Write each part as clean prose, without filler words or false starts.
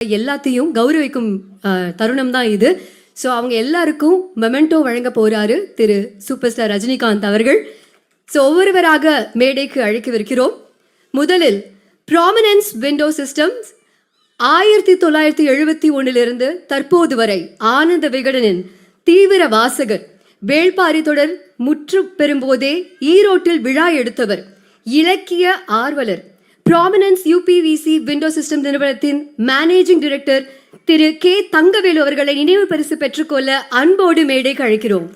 எல்லாத்தையும் கௌரவிக்கும் தருணம் தான் இது. ஸோ அவங்க எல்லாருக்கும் மெமெண்டோ வழங்க போறாரு திரு சூப்பர் ஸ்டார் ரஜினிகாந்த் அவர்கள். ஸோ ஒவ்வொருவராக மேடைக்கு அழைக்கவிருக்கிறோம். முதலில் ப்ராமினன்ஸ் விண்டோ சிஸ்டம்ஸ் 1971 தற்போது வரை ஆனந்த விகடனின் தீவிர வாசகர், வேள்பாரி தொடர் முற்று பெறும்போதே ஈரோட்டில் விழா எடுத்தவர், இலக்கிய ஆர்வலர், ப்ராமினன்ஸ் யூபிவிசி விண்டோ சிஸ்டம் நிறுவனத்தின் மேனேஜிங் டைரக்டர் திரு கே தங்கவேலு அவர்களை நினைவு பரிசு பெற்றுக்கொள்ள அன்போடு மேடைக்கு அழைக்கிறோம்.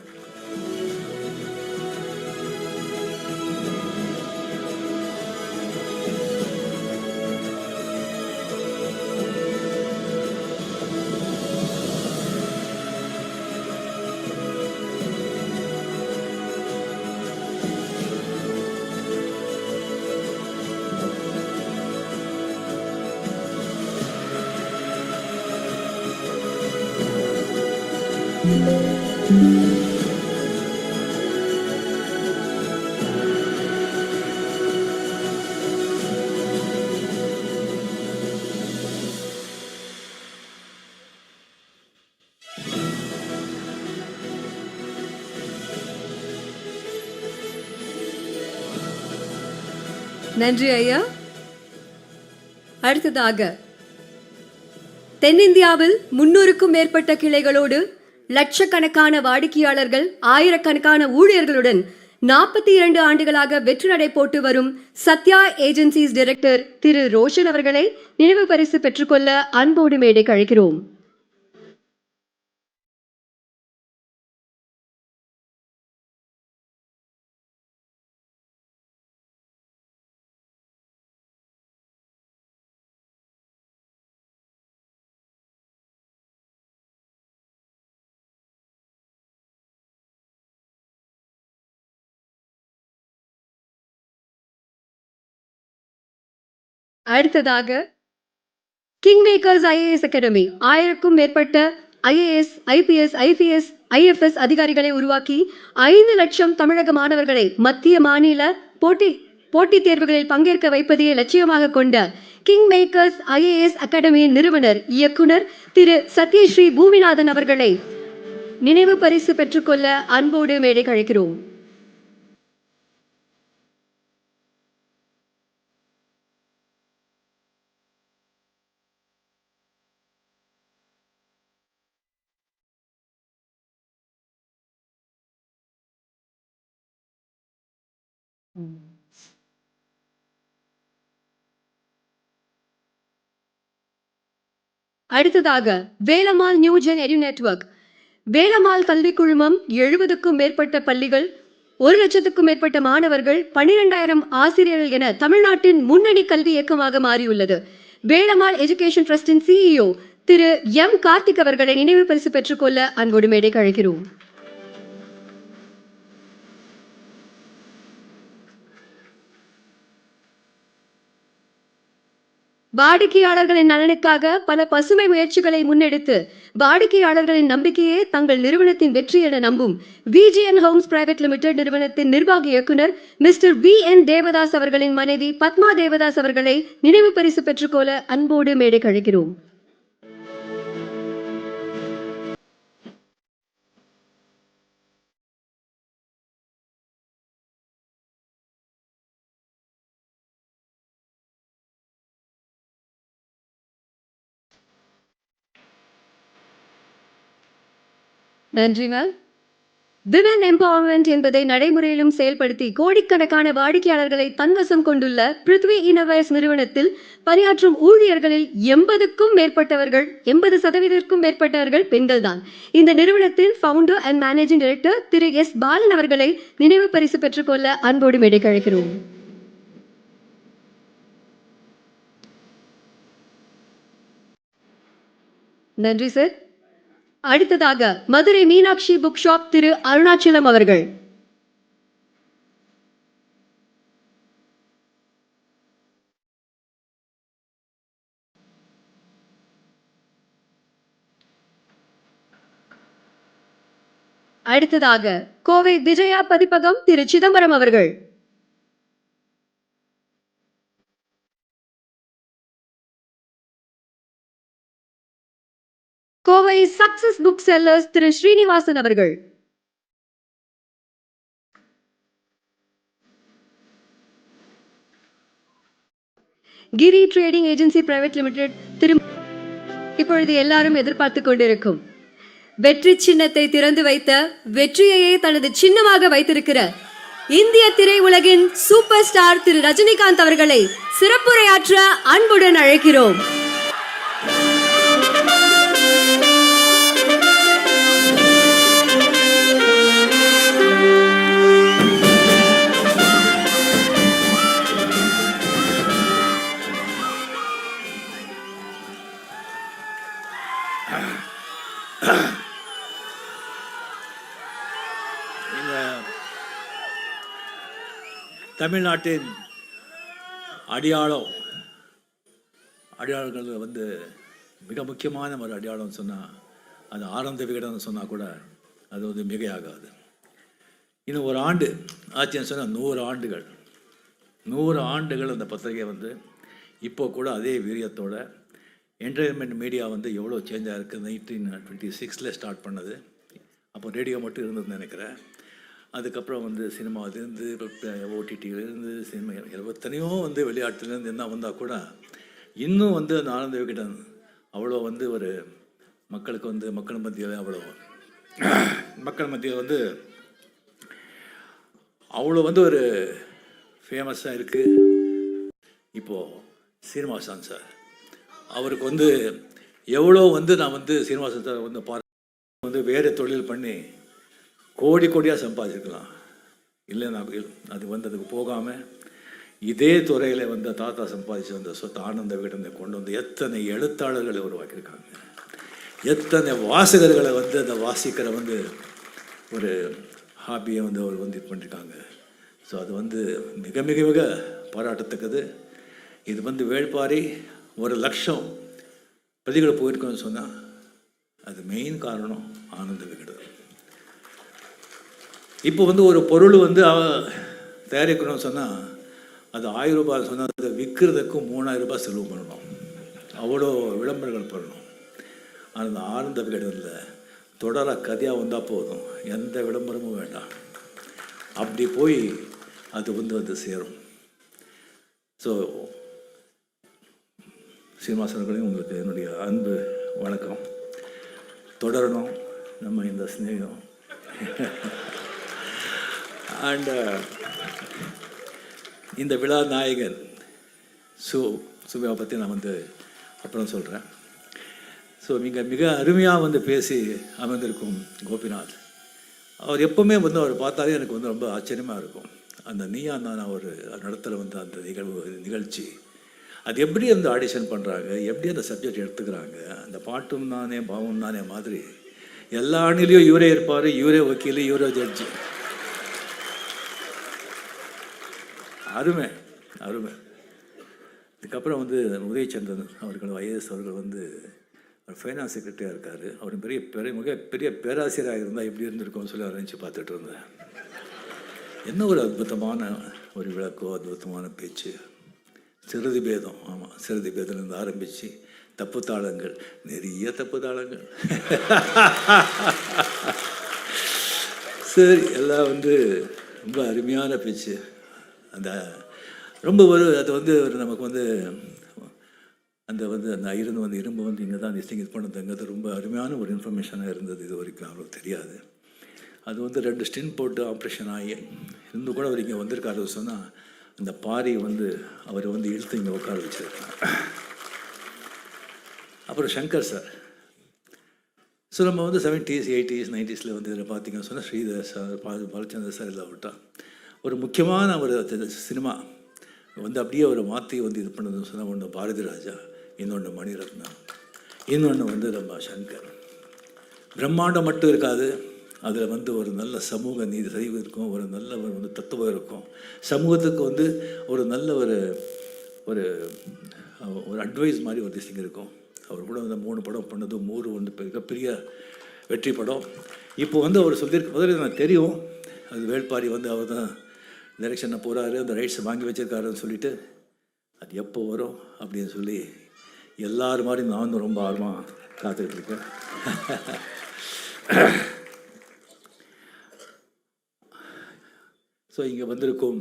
நன்றி ஐயா. அடுத்ததாக தென்னிந்தியாவில் 300க்கும் மேற்பட்ட கிளைகளோடு லட்சக்கணக்கான வாடிக்கையாளர்கள், ஆயிரக்கணக்கான ஊழியர்களுடன் 42 ஆண்டுகளாக வெற்றி நடை போட்டு வரும் சத்யா ஏஜென்சிஸ் டைரக்டர் திரு ரோஷன் அவர்களை நினைவு பரிசு பெற்றுக்கொள்ள அன்போடு மேடைக்கு அழைக்கிறோம். அடுத்ததாக கிங் மேக்கர்ஸ் ஐஏஎஸ் அகாடமி 1000க்கும் மேற்பட்ட ஐஏஎஸ், ஐபிஎஸ், ஐபிஎஸ், ஐஎஃப்எஸ் அதிகாரிகளை உருவாக்கி 5 லட்சம் தமிழக மாணவர்களை மத்திய மாநில போட்டித் தேர்வுகளில் பங்கேற்க வைப்பதையே லட்சியமாக கொண்ட கிங் மேக்கர்ஸ் ஐஏஎஸ் அகாடமியின் நிறுவனர், இயக்குனர் திரு சத்யஸ்ரீ பூமிநாதன் அவர்களை நினைவு பரிசு பெற்றுக்கொள்ள அன்போடு மேடைக்கு அழைக்கிறோம். அடுத்ததாக வேலம்மாள் நியூ ஜென் எடு நெட்வொர்க். வேலம்மாள் கல்வி குழுமம் 70க்கும் மேற்பட்ட பள்ளிகள், 1 லட்சத்துக்கும் மேற்பட்ட மாணவர்கள், 12,000 ஆசிரியர்கள் என தமிழ்நாட்டின் முன்னணி கல்வி இயக்கமாக மாறியுள்ளது. வேலம்மாள் எஜுகேஷன் ட்ரஸ்டின் சிஇஓ திரு எம் கார்த்திக் அவர்களை நினைவு பரிசு பெற்றுக்கொள்ள அன்போடு மேடைக்கு அழைக்கிறோம். வாடிக்கையாளர்களின் நலனுக்காக பல பசுமை முயற்சிகளை முன்னெடுத்து வாடிக்கையாளர்களின் நம்பிக்கையே தங்கள் நிறுவனத்தின் வெற்றி என நம்பும் விஜிஎன் ஹோம்ஸ் பிரைவேட் லிமிடெட் நிறுவனத்தின் நிர்வாக இயக்குனர் மிஸ்டர் வி.என். தேவதாஸ் அவர்களின் மனைவி பத்மா தேவதாஸ் அவர்களை நினைவு பரிசு பெற்றுக்கொள்ள அன்போடு மேடைக்கு அழைக்கிறோம். நன்றி மேம். விமன் எம்பவர்மெண்ட் என்பதை நடைமுறையிலும் செயல்படுத்தி கோடிக்கணக்கான வாடிக்கையாளர்களை தன்வசம் கொண்டுள்ள பிருத்வி இன்னோவேஸ் நிறுவனத்தில் பணியாற்றும் ஊழியர்களில் 80%க்கும் மேற்பட்டவர்கள் பெண்கள் தான். இந்த நிறுவனத்தின் ஃபவுண்டர் அண்ட் மேனேஜிங் டைரக்டர் திரு எஸ் பாலன் அவர்களை நினைவு பரிசு பெற்றுக்கொள்ள அன்போடு மேடைக்கு அழைக்கிறோம். நன்றி சார். அடுத்ததாக மதுரை மீனாட்சி புக் ஷாப் திரு அருணாச்சலம் அவர்கள். அடுத்ததாக கோவை விஜயா பதிப்பகம் திரு சிதம்பரம் அவர்கள். கோவை சக்சஸ் புக் செல்லர்ஸ் திரு ஸ்ரீனிவாசன் அவர்கள். கிரி ட்ரேடிங் ஏஜென்சி பிரைவேட் லிமிடெட் திரு. இப்பொழுது எல்லாரும் எதிர்பார்த்து கொண்டிருக்கும் வெற்றி சின்னத்தை திறந்து வைத்த, வெற்றியையே தனது சின்னமாக வைத்திருக்கிற இந்திய திரையுலகின் சூப்பர் ஸ்டார் திரு ரஜினிகாந்த் அவர்களை சிறப்புரையாற்ற அன்புடன் அழைக்கிறோம். தமிழ்நாட்டின் அடையாளங்கள் வந்து மிக முக்கியமான ஒரு அடையாளம் சொன்னால் அது ஆனந்த விகடன்னு சொன்னால் கூட அது வந்து மிகையாகாது. இன்னும் ஒரு ஆண்டு ஆச்சுன்னு சொன்னால் 100 ஆண்டுகள் அந்த பத்திரிகை வந்து இப்போ கூட அதே வீரியத்தோட என்டர்டைன்மெண்ட் மீடியா வந்து எவ்வளோ சேஞ்ச் ஆகிருக்கு. 1926 ஸ்டார்ட் பண்ணது. அப்போ ரேடியோ மட்டும் இருந்ததுன்னு நினைக்கிறேன். அதுக்கப்புறம் வந்து சினிமாவிலேருந்து ஓடிடியிலேருந்து சினிமா எத்தனையோ வந்து விளையாட்டுலேருந்து என்ன வந்தால் கூட இன்னும் வந்து அந்த ஆனந்த விகடன் அவ்வளோ வந்து ஒரு மக்களுக்கு வந்து மக்கள் மத்தியில் வந்து அவ்வளோ வந்து ஒரு ஃபேமஸாக இருக்குது. இப்போது சீனிவாசன் சார் அவருக்கு வந்து எவ்வளோ வந்து நான் வந்து சீனிவாசன் சார் வந்து வந்து வேறு தொழில் பண்ணி கோடியாக சம்பாதிச்சிருக்கலாம். இல்லைன்னா அது வந்து அதுக்கு போகாமல் இதே துறையில் வந்து தாத்தா சம்பாதிச்சு வந்த சொத்து ஆனந்த விகடனை கொண்டு வந்து எத்தனை எழுத்தாளர்களை உருவாக்கியிருக்காங்க, எத்தனை வாசகர்களை வந்து அந்த வாசிக்கிற வந்து ஒரு ஹாபியை வந்து அவர் வந்து இது பண்ணியிருக்காங்க. ஸோ அது வந்து மிக மிக மிக பாராட்டத்தக்கது. இது வந்து வேள்பாரி 1,00,000 பிரதிகளை போயிருக்கோன்னு சொன்னால் அது மெயின் காரணம் ஆனந்த விகடன். இப்போ வந்து ஒரு பொருள் வந்து தயாரிக்கணும்னு சொன்னால் அது 1000 ரூபாய் சொன்னால் அதை விற்கிறதுக்கு 3000 ரூபாய் செலவு பண்ணணும். அவ்வளோ விளம்பரங்கள் பண்ணணும். ஆனால் அந்த ஆனந்த விகடனில் தொடர கதையாக வந்தால் போதும், எந்த விளம்பரமும் வேண்டாம். அப்படி போய் அது வந்து சேரும். ஸோ சீனிவாசன்களையும் உங்களுக்கு என்னுடைய அன்பு வணக்கம். தொடரணும் நம்ம இந்த ஸ்நேகம். அண்ட் இந்த விழா நாயகன் சுபாவை பற்றி நான் வந்து அப்புறம் சொல்கிறேன். ஸோ மிக அருமையாக வந்து பேசி அமர்ந்திருக்கும் கோபிநாத் அவர் எப்போவுமே வந்து அவர் பார்த்தாலே எனக்கு வந்து ரொம்ப ஆச்சரியமாக இருக்கும். அந்த நீயா நானா ஒரு நடத்துகிற வந்து அந்த நிகழ்ச்சி அது எப்படி அந்த ஆடிஷன் பண்ணுறாங்க, எப்படி அந்த சப்ஜெக்ட் எடுத்துக்கிறாங்க, அந்த பாட்டும் நானே பாவம் நானே மாதிரி எல்லா அணிலையும் இவரே இருப்பார், இவரே வக்கீல், இவரே ஜட்ஜி. அருமை. இதுக்கப்புறம் வந்து உதயச்சந்திரன் அவர்கள் IAS அவர்கள் வந்து ஃபைனான்ஸ் செக்ரட்டரியாக இருக்கார். அவர் மிகப்பெரிய பேராசிரியராக இருந்தால் எப்படி இருந்திருக்கும்னு சொல்லி நினச்சி பார்த்துட்டு இருந்தேன். என்ன ஒரு அற்புதமான ஒரு விளக்கோ, அற்புதமான பேச்சு. சிறுதி பேதம், ஆமாம், சிறுதி பேதம்லேருந்து ஆரம்பித்து தப்பு தாளங்கள், நிறைய தப்பு தாளங்கள். சரி, எல்லாம் வந்து ரொம்ப அருமையான பேச்சு. அந்த ரொம்ப அது வந்து நமக்கு வந்து அந்த ஐரன் வந்து இரும்பு வந்து இங்கே தான் இது பண்ணதுங்கிறது ரொம்ப அருமையான ஒரு இன்ஃபர்மேஷனாக இருந்தது. இது வரைக்கும் அவங்களுக்கு தெரியாது. அது வந்து 2 ஸ்டின் போட்டு ஆப்ரேஷன் ஆகி இன்னும் கூட அவர் இங்கே வந்திருக்காரு சொன்னால் அந்த பாரியை வந்து அவர் வந்து இழுத்து இங்கே உட்கார வச்சுருக்காங்க. அப்புறம் சங்கர் சார். ஸோ நம்ம வந்து 70s 80s 90s வந்து இதில் பார்த்திங்கன்னு சொன்னால் ஸ்ரீதர் சார், பாலச்சந்தர் சார் எல்லாம் விட்டால் ஒரு முக்கியமான ஒரு சினிமா வந்து அப்படியே ஒரு மாற்றி வந்து இது பண்ணதுன்னு சொன்னால் ஒன்று பாரதி ராஜா, இன்னொன்று மணிரத்னா, இன்னொன்று வந்து நம்ம சங்கர். பிரம்மாண்டம் மட்டும் இருக்காது, அதில் வந்து ஒரு நல்ல சமூக நீதி சரிவு இருக்கும், ஒரு நல்ல ஒரு தத்துவம் இருக்கும், சமூகத்துக்கு வந்து ஒரு நல்ல ஒரு ஒரு அட்வைஸ் மாதிரி ஒரு திசைங்க இருக்கும். அவர் கூட வந்து 3 படம் பண்ணது, 3 வந்து மிகப்பெரிய வெற்றி படம். இப்போ வந்து அவர் சொல்லியிருக்க முதல்ல எனக்கு தெரியும், அது வேள்பாரி வந்து அவர் தான் டைரெக்ஷனை போகிறாரு, அந்த ரைட்ஸை வாங்கி வச்சுருக்காருன்னு சொல்லிவிட்டு அது எப்போ வரும் அப்படின்னு சொல்லி எல்லாரும் மாதிரி நானும் ரொம்ப ஆர்வமாக காத்துக்கிட்டு இருக்கேன். ஸோ இங்கே வந்திருக்கும்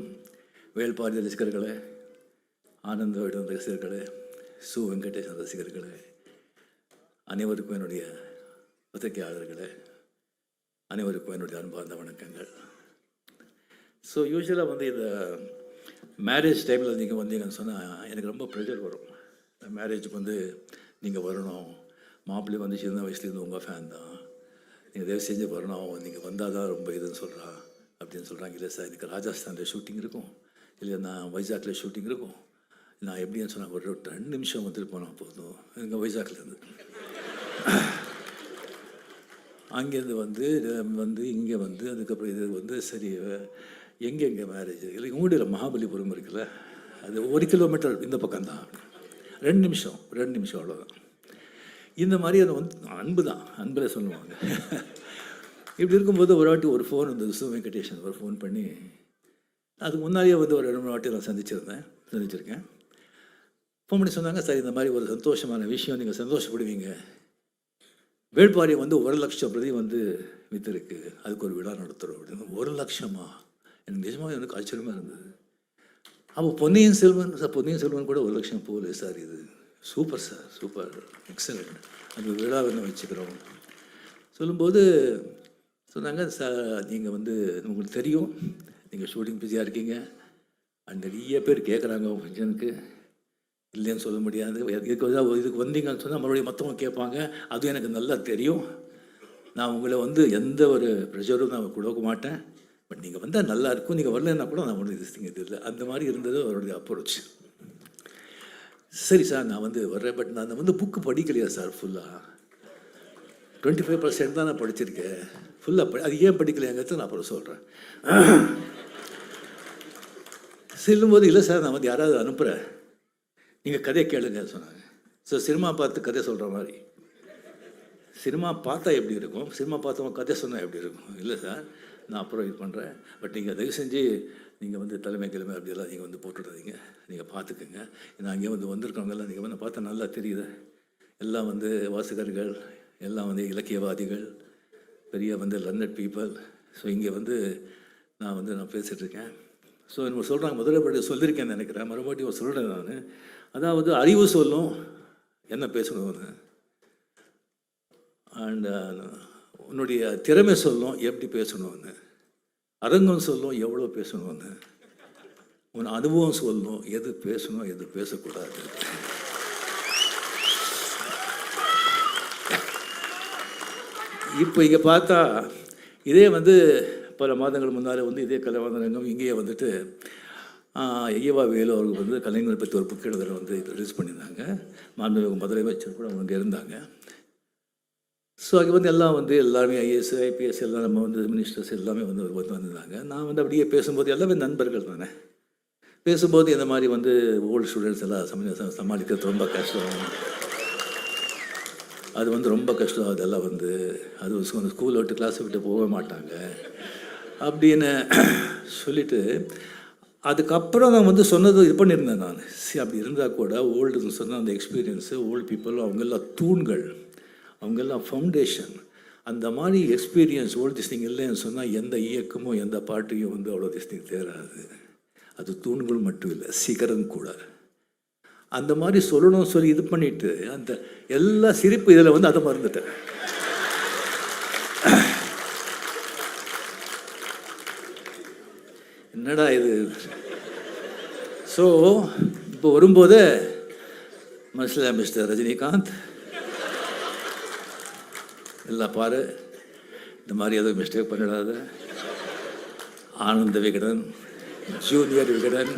வேள்பாரி ரசிகர்களே, ஆனந்த விடம் ரசிகர்களே, சு வெங்கடேசன் ரசிகர்களே, அனைவருக்கும் என்னுடைய பத்திரிகையாளர்களே, அனைவருக்கும் என்னுடைய அன்பார்ந்த வணக்கங்கள். ஸோ யூஸ்வலாக வந்து இந்த மேரேஜ் டைமில் நீங்கள் வந்தீங்கன்னு சொன்னால் எனக்கு ரொம்ப ப்ரெஷர் வரும். மேரேஜுக்கு வந்து நீங்கள் வரணும், மாப்பிள்ளை வந்து சின்ன வயசுலேருந்து உங்கள் ஃபேன் தான், நீங்கள் தயவு செஞ்சு வரணும், நீங்கள் வந்தால் தான் ரொம்ப இதுன்னு சொல்கிறா அப்படின்னு சொல்கிறாங்க. இல்லை சார், எனக்கு ராஜஸ்தானில் ஷூட்டிங் இருக்கும், இல்லை நான் வைசாக்கில் ஷூட்டிங் இருக்கும், நான் எப்படின்னு சொன்னால் ஒரு 2 நிமிஷம் வந்துட்டு போனால் போதும் எங்கள் வைசாக்லேருந்து. அங்கேருந்து வந்து இங்கே வந்து அதுக்கப்புறம் இது வந்து சரி எங்கே மேரேஜ் இல்லை உங்களுடைய மகாபலிபுரம் இருக்குல்ல, அது 1 கிலோமீட்டர் இந்த பக்கம்தான், 2 நிமிஷம் அவ்வளோதான். இந்த மாதிரி அதை வந்து அன்பு தான், அன்பில் சொல்லுவாங்க. இப்படி இருக்கும்போது ஒரு வாட்டி ஒரு ஃபோன் வந்தது, சு வெங்கடேசன் ஒரு ஃபோன் பண்ணி, அதுக்கு முன்னாடியே வந்து ஒரு 2-3 வாட்டி நான் சந்திச்சிருக்கேன். ஃபோன் பண்ணி சொன்னாங்க, சார் இந்த மாதிரி ஒரு சந்தோஷமான விஷயம், நீங்கள் சந்தோஷப்படுவீங்க, வேள்பாரி வந்து 1,00,000 பிரதி வந்து விற்றுருக்கு, அதுக்கு ஒரு விழா நடத்துகிறோம் அப்படின்னு. 1,00,000 எனக்கு நிஜமாக எனக்கு ஆச்சரியமாக இருந்தது. அப்போ பொன்னியின் செல்வன் கூட 1,00,000 போகல சார், இது சூப்பர் சார், சூப்பர், எக்ஸலண்ட், அந்த விழாவை என்ன வச்சுக்கிறோம் சொல்லும்போது சொன்னாங்க, சார் நீங்கள் வந்து உங்களுக்கு தெரியும் நீங்கள் ஷூட்டிங் பிஸியாக இருக்கீங்க, அண்ட் நிறைய பேர் கேட்குறாங்க உங்கள் ஃபங்க்ஷனுக்கு, இல்லைன்னு சொல்ல முடியாது, இதுக்கு வந்தீங்கன்னு சொன்னால் மறுபடியும் மற்றவங்க கேட்பாங்க, அதுவும் எனக்கு நல்லா தெரியும், நான் உங்களை வந்து எந்த ஒரு ப்ரெஷரும் நான் கொடுக்க மாட்டேன், பட் நீங்கள் வந்தால் நல்லா இருக்கும், நீங்கள் வரலன்னா கூட நான் ஒன்றும் இது இல்லை, அந்த மாதிரி இருந்தது அவருடைய அப்ரோச். சரி சார் நான் வந்து வர்றேன், பட் நான் வந்து புக்கு படிக்கலையா சார், ஃபுல்லாக 25% தான் நான் படிச்சிருக்கேன், ஃபுல்லாக அது ஏன் படிக்கலையாங்கிறது நான் அப்புறம் சொல்கிறேன். செல்லும்போது இல்லை சார் நான் வந்து யாராவது அனுப்புகிறேன், நீங்கள் கதையை கேளுங்க சொன்னாங்க. ஸோ சினிமா பார்த்து கதை சொல்கிற மாதிரி, சினிமா பார்த்தா எப்படி இருக்கும், சினிமா பார்த்தவங்க கதை சொன்னால் எப்படி இருக்கும், இல்லை சார் நான் அப்புறம் இது பண்ணுறேன், பட் நீங்கள் தயவு செஞ்சு நீங்கள் வந்து கிழமை அப்படியெல்லாம் நீங்கள் வந்து போட்டுடாதீங்க, நீங்கள் பார்த்துக்குங்க, நான் அங்கே வந்து வந்திருக்கவங்கெல்லாம் நீங்கள் வந்து பார்த்தா நல்லா தெரியுது, எல்லாம் வந்து வாசகர்கள், எல்லாம் வந்து இலக்கியவாதிகள், பெரிய வந்து லர்னட் பீப்புள். ஸோ இங்கே வந்து நான் பேசிகிட்ருக்கேன். ஸோ நம்ம சொல்கிறாங்க, முதல்ல சொல்லியிருக்கேன்னு நினைக்கிறேன், மறுபடியும் சொல்கிறேன் நான், அதாவது அறிவு சொல்லும் என்ன பேசணும்னு, அண்ட் உன்னுடைய திறமை சொல்லும் எப்படி பேசணும்னு, அரங்கம் சொல்லும் எவ்வளோ பேசணும்னு, உன் அனுபவம் சொல்லும் எது பேசணும் எது பேசக்கூடாது. இப்போ இங்கே பார்த்தா இதே வந்து பல மாதங்கள் முன்னால் வந்து இதே கலைவாணரங்கம் இங்கேயே வந்துட்டு ஐயவா வேலு அவர்கள் வந்து கலைஞரை பற்றி ஒரு புக் எழுதுகிற வந்து ரிலீஸ் பண்ணியிருந்தாங்க, மாண்புமிகு முதலமைச்சர் கூட அவங்க இங்கே இருந்தாங்க. ஸோ அங்கே வந்து எல்லாம் வந்து எல்லாருமே ஐஏஎஸ் ஐபிஎஸ் எல்லாம் நம்ம வந்து மினிஸ்டர்ஸ் எல்லாமே வந்து வந்திருந்தாங்க. நான் வந்து அப்படியே பேசும்போது எல்லாமே நண்பர்கள் தானே, பேசும்போது இந்த மாதிரி வந்து ஓல்டு ஸ்டூடெண்ட்ஸ் எல்லாம் சமாளிக்கிறது ரொம்ப கஷ்டம், அது வந்து ரொம்ப கஷ்டம், அதெல்லாம் வந்து அது ஸ்கூலை விட்டு கிளாஸை விட்டு போக மாட்டாங்க அப்படின்னு சொல்லிவிட்டு, அதுக்கப்புறம் நான் வந்து சொன்னது இது பண்ணியிருந்தேன் நான், அப்படி இருந்தால் கூட ஓல்டுன்னு சொன்னால் அந்த எக்ஸ்பீரியன்ஸு, ஓல்டு பீப்புள் அவங்கெல்லாம் தூண்கள், அவங்கெல்லாம் ஃபவுண்டேஷன், அந்த மாதிரி எக்ஸ்பீரியன்ஸ் ஓல்டு திஸ்டிங் இல்லைன்னு சொன்னால் எந்த இயக்கமும் எந்த பாட்டையும் வந்து அவ்வளோ திஸ்டிங் தேராது, அது தூண்கள் மட்டும் இல்லை சிகரம் கூட. அந்த மாதிரி சொல்லணும் சொல்லி இது பண்ணிவிட்டு அந்த எல்லா சிரிப்பு இதில் வந்து அதை மறந்துட்டேன். என்னடா இது. ஸோ இப்போ வரும்போது மிஸ்டர் ரஜினிகாந்த் எல்லாம் பாரு, இந்த மாதிரி எதுவும் மிஸ்டேக் பண்ணிடாத, ஆனந்த விகடன், ஜூனியர் விகடன்,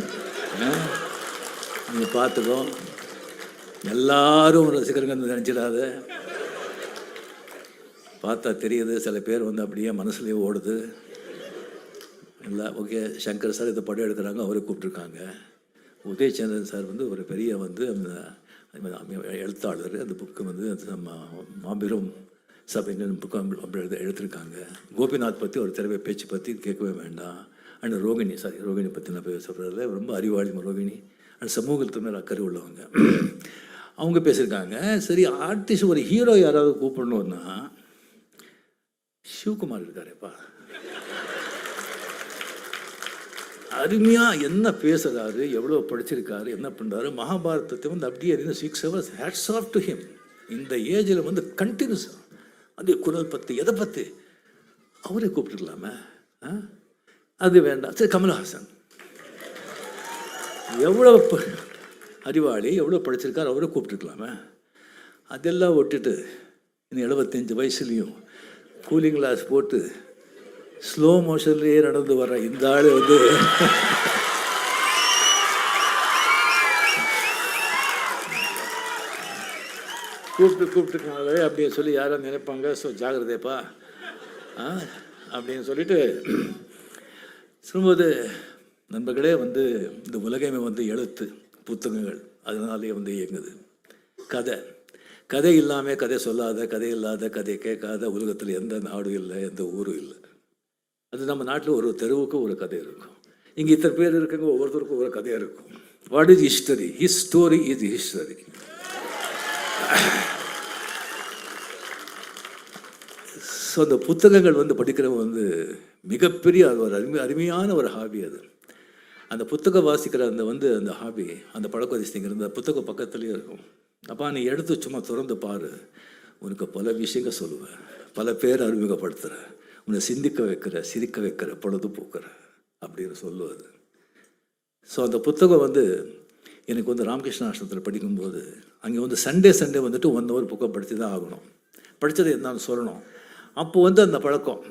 நீங்கள் பார்த்துக்கோ, எல்லாரும் ரசிகர்கள் நினச்சிடாத, பார்த்தா தெரியுது சில பேர் வந்து அப்படியே மனசுலேயே ஓடுது, இல்லை ஓகே. சங்கர் சார் இதை படம் எடுக்கிறாங்க, அவரை கூப்பிட்ருக்காங்க. உதயச்சந்திரன் சார் வந்து ஒரு பெரிய வந்து அந்த எழுத்தாளர், அந்த புக்கு வந்து நம்ம மாபெரும் சபைகள் புக்கு அப்படி எடுத்திருக்காங்க. கோபிநாத் பற்றி ஒரு திறமை பேச்சு பற்றி கேட்கவே வேண்டாம். அண்ட் ரோகிணி பற்றி நான் சொல்கிறதில்ல, ரொம்ப அறிவாளி ரோகிணி, அண்ட் சமூகத்து மேலே அக்கறை உள்ளவங்க. அவங்க பேசியிருக்காங்க. சரி, ஆர்டிஸ்ட் ஒரு ஹீரோ யாராவது கூப்பிடணுன்னா சிவகுமார் இருக்காருப்பா, அருமையாக என்ன பேசுகிறாரு, எவ்வளோ படிச்சிருக்காரு, என்ன பண்ணுறாரு, மகாபாரதத்தை வந்து அப்படியே 6 hours hats off to him. இந்த ஏஜில் வந்து கண்டினியூஸாக அது குரல் பற்றி எதை பற்றி அவரே கூப்பிட்டுக்கலாமே. அது வேண்டாம். சரி, கமல்ஹாசன் எவ்வளோ அறிவாளி, எவ்வளோ படிச்சிருக்காரு, அவரை கூப்பிட்டுருக்கலாமே. அதெல்லாம் விட்டுட்டு இன்னும் 75 வயசுலேயும் கூலிங் கிளாஸ் போட்டு ஸ்லோ மோஷன்லேயே நடந்து வர இந்த ஆள் வந்து கூப்பிட்டுருக்காங்களே அப்படின்னு சொல்லி யாரும் நினைப்பாங்க. ஸோ ஜாகிரதைப்பா அப்படின்னு சொல்லிட்டு சொல்லும்போது, நண்பர்களே வந்து இந்த உலகமே வந்து எழுத்து புத்தகங்கள் அதனாலே வந்து இயங்குது. கதை இல்லாமல் கதை சொல்லாத, கதை இல்லாத, கதை கேட்காத உலகத்தில் எந்த நாடும் இல்லை, எந்த ஊரும் இல்லை. அது நம்ம நாட்டில் ஒரு தெருவுக்கும் ஒரு கதை இருக்கும். இங்கே இத்தனை பேர் இருக்குங்க, ஒவ்வொருத்தருக்கும் ஒரு கதையாக இருக்கும். What is history? His story is history. So அந்த புத்தகங்கள் வந்து படிக்கிறவங்க வந்து மிகப்பெரிய ஒரு அருமையான ஒரு ஹாபி அது. அந்த புத்தகம் வாசிக்கிற அந்த ஹாபி, அந்த பழக்கவழக்கங்கள் இந்த புத்தகம் பக்கத்துலேயே இருக்கும். அப்போ நீ எடுத்து சும்மா திறந்து பாரு, உனக்கு பல விஷயங்கள் சொல்லுவேன், பல பேர் அறிமுகப்படுத்துகிற, உன்னை சிந்திக்க வைக்கிற, சிரிக்க வைக்கிற, பொழுதுபோக்குற அப்படின்னு சொல்லுவது. ஸோ அந்த புத்தகம் வந்து எனக்கு வந்து ராமகிருஷ்ண ஆசிரமத்தில் படிக்கும்போது அங்கே வந்து சண்டே வந்துட்டு 1 hour புக்கை படித்து தான் ஆகணும். படித்தது என்னன்னு சொல்லணும். அப்போ வந்து அந்த பழக்கம்.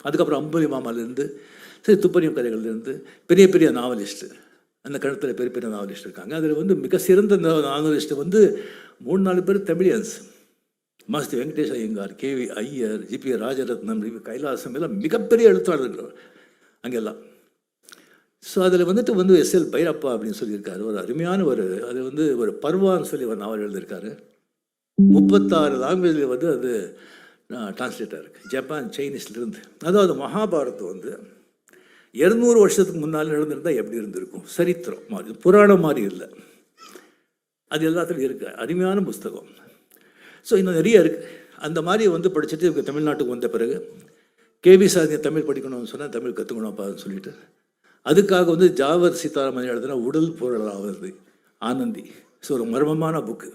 அதுக்கப்புறம் அம்புலி மாமாலேருந்து சரி துப்பறியும் கதைகள்லேருந்து பெரிய பெரிய நாவலிஸ்ட்டு, அந்த கழுத்தில் பெரிய பெரிய நாவலிஸ்ட் இருக்காங்க. அதில் வந்து மிக சிறந்த நாவலிஸ்ட்டு வந்து 3-4 பேர் தமிழியன்ஸ். மாஸ்தி வெங்கடேஷ் ஐயங்கார், கேவி ஐயர், ஜிபி ராஜரத்னம், கைலாசம் எல்லாம் மிகப்பெரிய எழுத்தாளர்கள் அங்கெல்லாம். ஸோ அதில் வந்துட்டு எஸ்எல் பைரப்பா அப்படின்னு சொல்லியிருக்காரு, ஒரு அருமையான அது வந்து ஒரு பர்வான்னு சொல்லி ஒரு நாவல் எழுதியிருக்காரு. 36 லாங்குவேஜில் வந்து அது டிரான்ஸ்லேட்டாக இருக்குது, ஜப்பான் சைனீஸ்லேருந்து. அதாவது மகாபாரதம் வந்து 200 வருஷத்துக்கு முன்னால் நடந்திருந்தால் எப்படி இருந்திருக்கும், சரித்திரம் மாதிரி, புராணம் மாதிரி இல்லை, அது எல்லாத்துலையும் இருக்குது. அருமையான புஸ்தகம். ஸோ இன்னும் நிறைய இருக்குது. அந்த மாதிரி வந்து படிச்சுட்டு தமிழ்நாட்டுக்கு வந்த பிறகு கேவி சார் தமிழ் படிக்கணும்னு சொன்னால் தமிழ் கற்றுக்கணும்ப்பான்னு சொல்லிட்டு அதுக்காக வந்து ஜாவர் சீதாராமன் எழுதுனா உடல் பொருளாவது ஆனந்தி. ஸோ ஒரு மர்மமான புக்கு.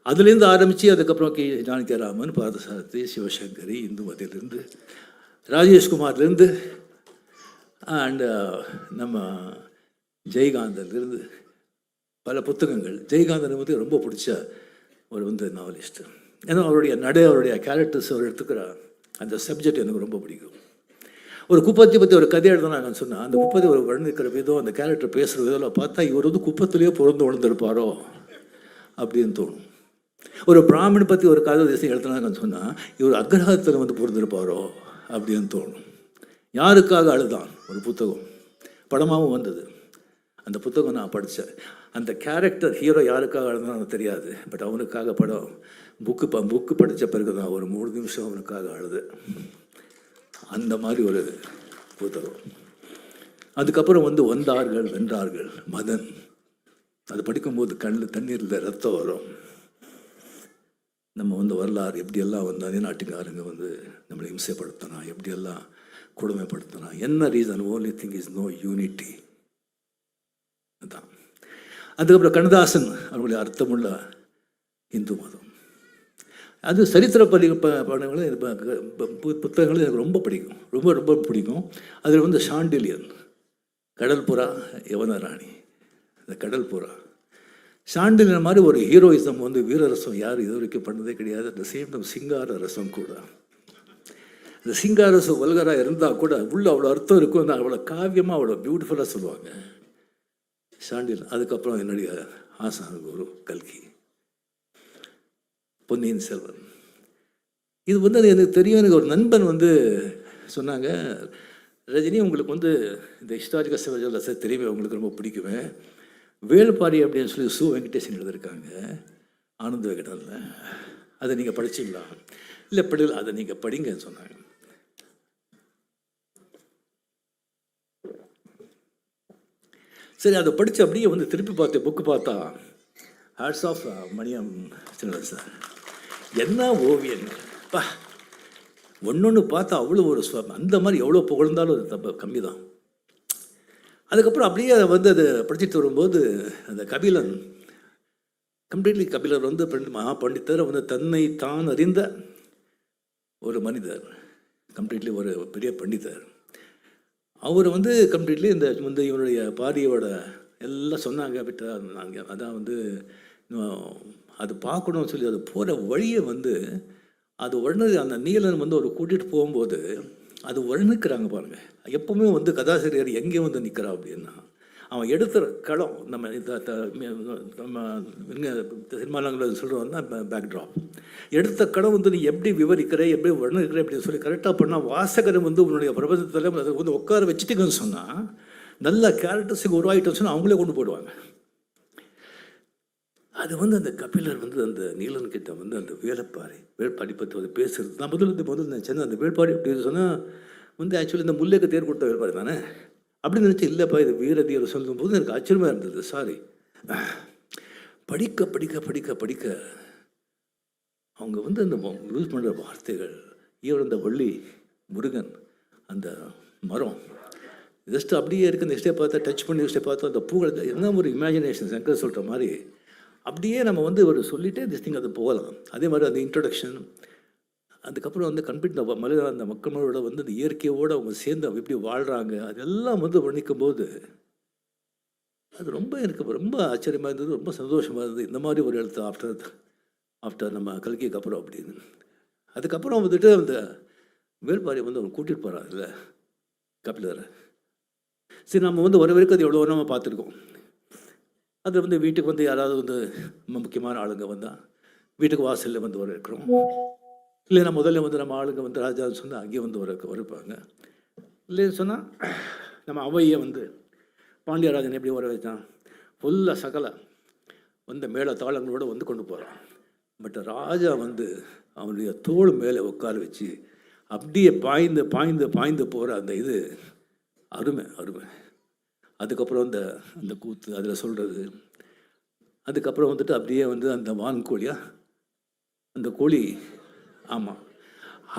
அதுலேருந்து ஆரம்பித்து அதுக்கப்புறம் ஜானகிராமன், பாரதசாரதி, சிவசங்கரி, இந்துமதியிலேருந்து ராஜேஷ்குமார்லேருந்து அண்டு நம்ம ஜெயகாந்தன்லேருந்து பல புத்தகங்கள். ஜெயகாந்தன் வந்து ரொம்ப பிடிச்ச ஒரு நாவலிஸ்ட்டு. ஏன்னா அவருடைய கேரக்டர்ஸ் அவர் எடுத்துக்கிற அந்த சப்ஜெக்ட் எனக்கு ரொம்ப பிடிக்கும். ஒரு குப்பத்தை பற்றி ஒரு கதை எழுதுனாங்கன்னு சொன்னால் அந்த குப்பத்தை ஒரு வர்ணிக்கிற விதம், அந்த கேரக்டர் பேசுகிற விதம் பார்த்தா இவர் வந்து குப்பத்திலேயே பிறந்து வளர்ந்துருப்பாரோ அப்படின்னு தோணும். ஒரு பிராமணன் பற்றி ஒரு கதை தேசம் எழுதுனாங்கன்னு சொன்னால் இவர் அக்ரஹத்தில் வந்து பிறந்திருப்பாரோ அப்படின்னு தோணும். யாருக்காக அழுதான் ஒரு புத்தகம் படமாகவும் வந்தது. அந்த புத்தகம் நான் படித்தேன். அந்த கேரக்டர் ஹீரோ யாருக்காக அழுதான்னு தெரியாது, பட் அவனுக்காக படம் புக்கு படித்த பிறகு தான் ஒரு 3 நிமிஷம் அவனுக்காக அழுது. அந்த மாதிரி ஒரு புத்தகம். அதுக்கப்புறம் வந்தார்கள் வென்றார்கள் மதன். அது படிக்கும்போது கண்ணில் தண்ணீரில் ரத்தம் வரும். நம்ம வரலாறு எப்படியெல்லாம் அதே நாட்டுக்காரங்க நம்மளை இம்சைப்படுத்தினா, எப்படியெல்லாம் கொடுமைப்படுத்தினா, என்ன reason, only thing is no unity. அதுதான். அதுக்கப்புறம் கண்ணதாசன் அவருடைய அர்த்தமுள்ள இந்து மதம். அது சரித்திர படங்களும் புத்தகங்களும் எனக்கு ரொம்ப பிடிக்கும், ரொம்ப ரொம்ப பிடிக்கும். அதில் ஷாண்டிலியன், கடல் புறா, யவனராணி, இந்த கடல் புறா. ஷாண்டிலியன் மாதிரி ஒரு ஹீரோயிசம் வீரரசம் யாரும் இது வரைக்கும் பண்ணதே கிடையாது. அட் த சேம் டைம் சிங்கார ரசம் கூட. இந்த சிங்கார ரசம் வல்கராக இருந்தால் கூட உள்ள அவ்வளோ அர்த்தம் இருக்கும், அவ்வளோ காவியமாக அவ்வளோ பியூட்டிஃபுல்லாக சொல்லுவாங்க ஷாண்டிலியன். அதுக்கப்புறம் என்னுடைய ஆசான குரு கல்கி, பொன்னியின் செல்வன். இது எனக்கு தெரியும். எனக்கு ஒரு நண்பன் சொன்னாங்க, ரஜினி உங்களுக்கு இந்த ஹிஸ்டாரிக்கல் சிவஜோலஸை தெரியுமே, உங்களுக்கு ரொம்ப பிடிக்குமே, வேலுப்பாரி அப்படின்னு சொல்லி சு வெங்கடேசன் எழுதியிருக்காங்க ஆனந்த விகடனில், அதை நீங்கள் படிச்சிங்களா? இல்லை படிக்கல, அதை நீங்கள் படிங்கன்னு சொன்னாங்க. சரி, அதை படித்து அப்படியே திருப்பி பார்த்தேன். புக்கு பார்த்தா hats off Maniam Selvan sir. என்ன ஓவியன் பா, ஒன்று பார்த்தா அவ்வளோ ஒரு அந்த மாதிரி எவ்வளோ புகழ்ந்தாலும் அது தப்பு கம்மி தான். அதுக்கப்புறம் அப்படியே அதை வந்து அது படிச்சுட்டு வரும்போது அந்த கபிலன், கம்ப்ளீட்லி கபிலர் வந்து மகா பண்டிதர், வந்து தன்னை தான் அறிந்த ஒரு மனிதர், கம்ப்ளீட்லி ஒரு பெரிய பண்டிதர். அவர் வந்து கம்ப்ளீட்லி இந்த வந்து இவனுடைய பாரியோட எல்லாம் சொன்னாங்க விட்டா நாங்கள் அதான் வந்து அது பார்க்கணும்னு சொல்லி அது போகிற வழியை வந்து அது உடனே அந்த நீலன் வந்து அவர் கூட்டிகிட்டு போகும்போது அது வர்ணிக்கிறாங்க பாருங்கள். எப்பவுமே வந்து கதாசிரியர் எங்கே வந்து நிற்கிறா அப்படின்னா, அவன் எடுத்துகிற களம் நம்ம நம்ம சினிமாவில் சொல்கிறோம்னா பேக்ட்ராப், எடுத்த களம் வந்து நீ எப்படி விவரிக்கிற, எப்படி வர்ணிக்கிற அப்படின்னு சொல்லி கரெக்டாக பண்ணால் வாசகரை வந்து உன்னுடைய பிரபஞ்சத்தில் அதை வந்து உட்கார வச்சுட்டிங்கன்னு சொன்னால், நல்ல கேரக்டர்ஸுக்கு உருவாகிட்டோன்னு சொன்னால் அவங்களே கொண்டு போடுவாங்க. அது வந்து அந்த கபிலர் வந்து அந்த நீலன்கிட்ட வந்து அந்த வேள்பாரி பற்றி வந்து பேசுகிறது. நான் முதல்ல நினச்சேன் அந்த வேள்பாரி அப்படின்னு சொன்னால் வந்து ஆக்சுவலி இந்த முல்லைக்கு தேர் கொடுத்த வேள்பாரி தானே அப்படின்னு நினச்சி, இல்லைப்பா இது வீரதீரை சொல்லும்போது எனக்கு ஆச்சரியமாக இருந்தது. சாரி, படிக்க படிக்க படிக்க படிக்க அவங்க வந்து அந்த யூஸ் பண்ணுற வார்த்தைகள், ஈவன் அந்த வள்ளி முருகன் அந்த மரம் ஜஸ்ட் அப்படியே இருக்குது. நெக்ஸ்டே பார்த்தா டச் பண்ணி நெக்ஸ்டே பார்த்தா அந்த பூக்கள் என்ன ஒரு இமேஜினேஷன், சங்கர் சொல்கிற மாதிரி அப்படியே நம்ம வந்து ஒரு சொல்லிகிட்டே திஸ் திங் அது போகலாம். அதே மாதிரி அந்த இன்ட்ரொடக்ஷன், அதுக்கப்புறம் வந்து கம்ப்ளீட் அந்த மக்களோட வந்து அந்த இயற்கையோடு அவங்க சேர்ந்து அவங்க எப்படி வாழ்கிறாங்க அதெல்லாம் வந்து வர்ணிக்கும் போது அது ரொம்ப எனக்கு ரொம்ப ஆச்சரியமாக இருந்தது, ரொம்ப சந்தோஷமாக இருந்தது. இந்த மாதிரி ஒரு எழுத்து ஆஃப்டர் நம்ம கல்கிக்கு அப்புறம் அப்படின்னு. அதுக்கப்புறம் வந்துட்டு அந்த வேள்பாரி வந்து அவங்க கூட்டிகிட்டு போகிறாங்கல்ல கபிலரை. சரி, நம்ம வந்து ஒரு வரைக்கும் அது எவ்வளோ நம்ம பார்த்துருக்கோம். அது வந்து வீட்டுக்கு வந்து யாராவது வந்து முக்கியமான ஆளுங்க வந்தால் வீட்டுக்கு வாசலில் வந்து இருக்கிறோம். இல்லைன்னா முதல்ல வந்து நம்ம ஆளுங்க வந்து ராஜான்னு சொன்னால் அங்கேயே வந்து வரப்பாங்க. இல்லைன்னு சொன்னால் நம்ம அவையை வந்து பாண்டியராஜன் எப்படி வர வச்சான், ஃபுல்லாக சகல வந்து மேலே தாளங்களோடு வந்து கொண்டு போகிறான். பட் ராஜா வந்து அவனுடைய தோள் மேலே உட்கார வச்சு அப்படியே பாய்ந்து பாய்ந்து பாய்ந்து போகிற அந்த இது அருமை அருமை. அதுக்கப்புறம் அந்த கூத்து அதில் சொல்கிறது, அதுக்கப்புறம் வந்துட்டு அப்படியே வந்து அந்த வான்கோழியா அந்த கோழி, ஆமாம்,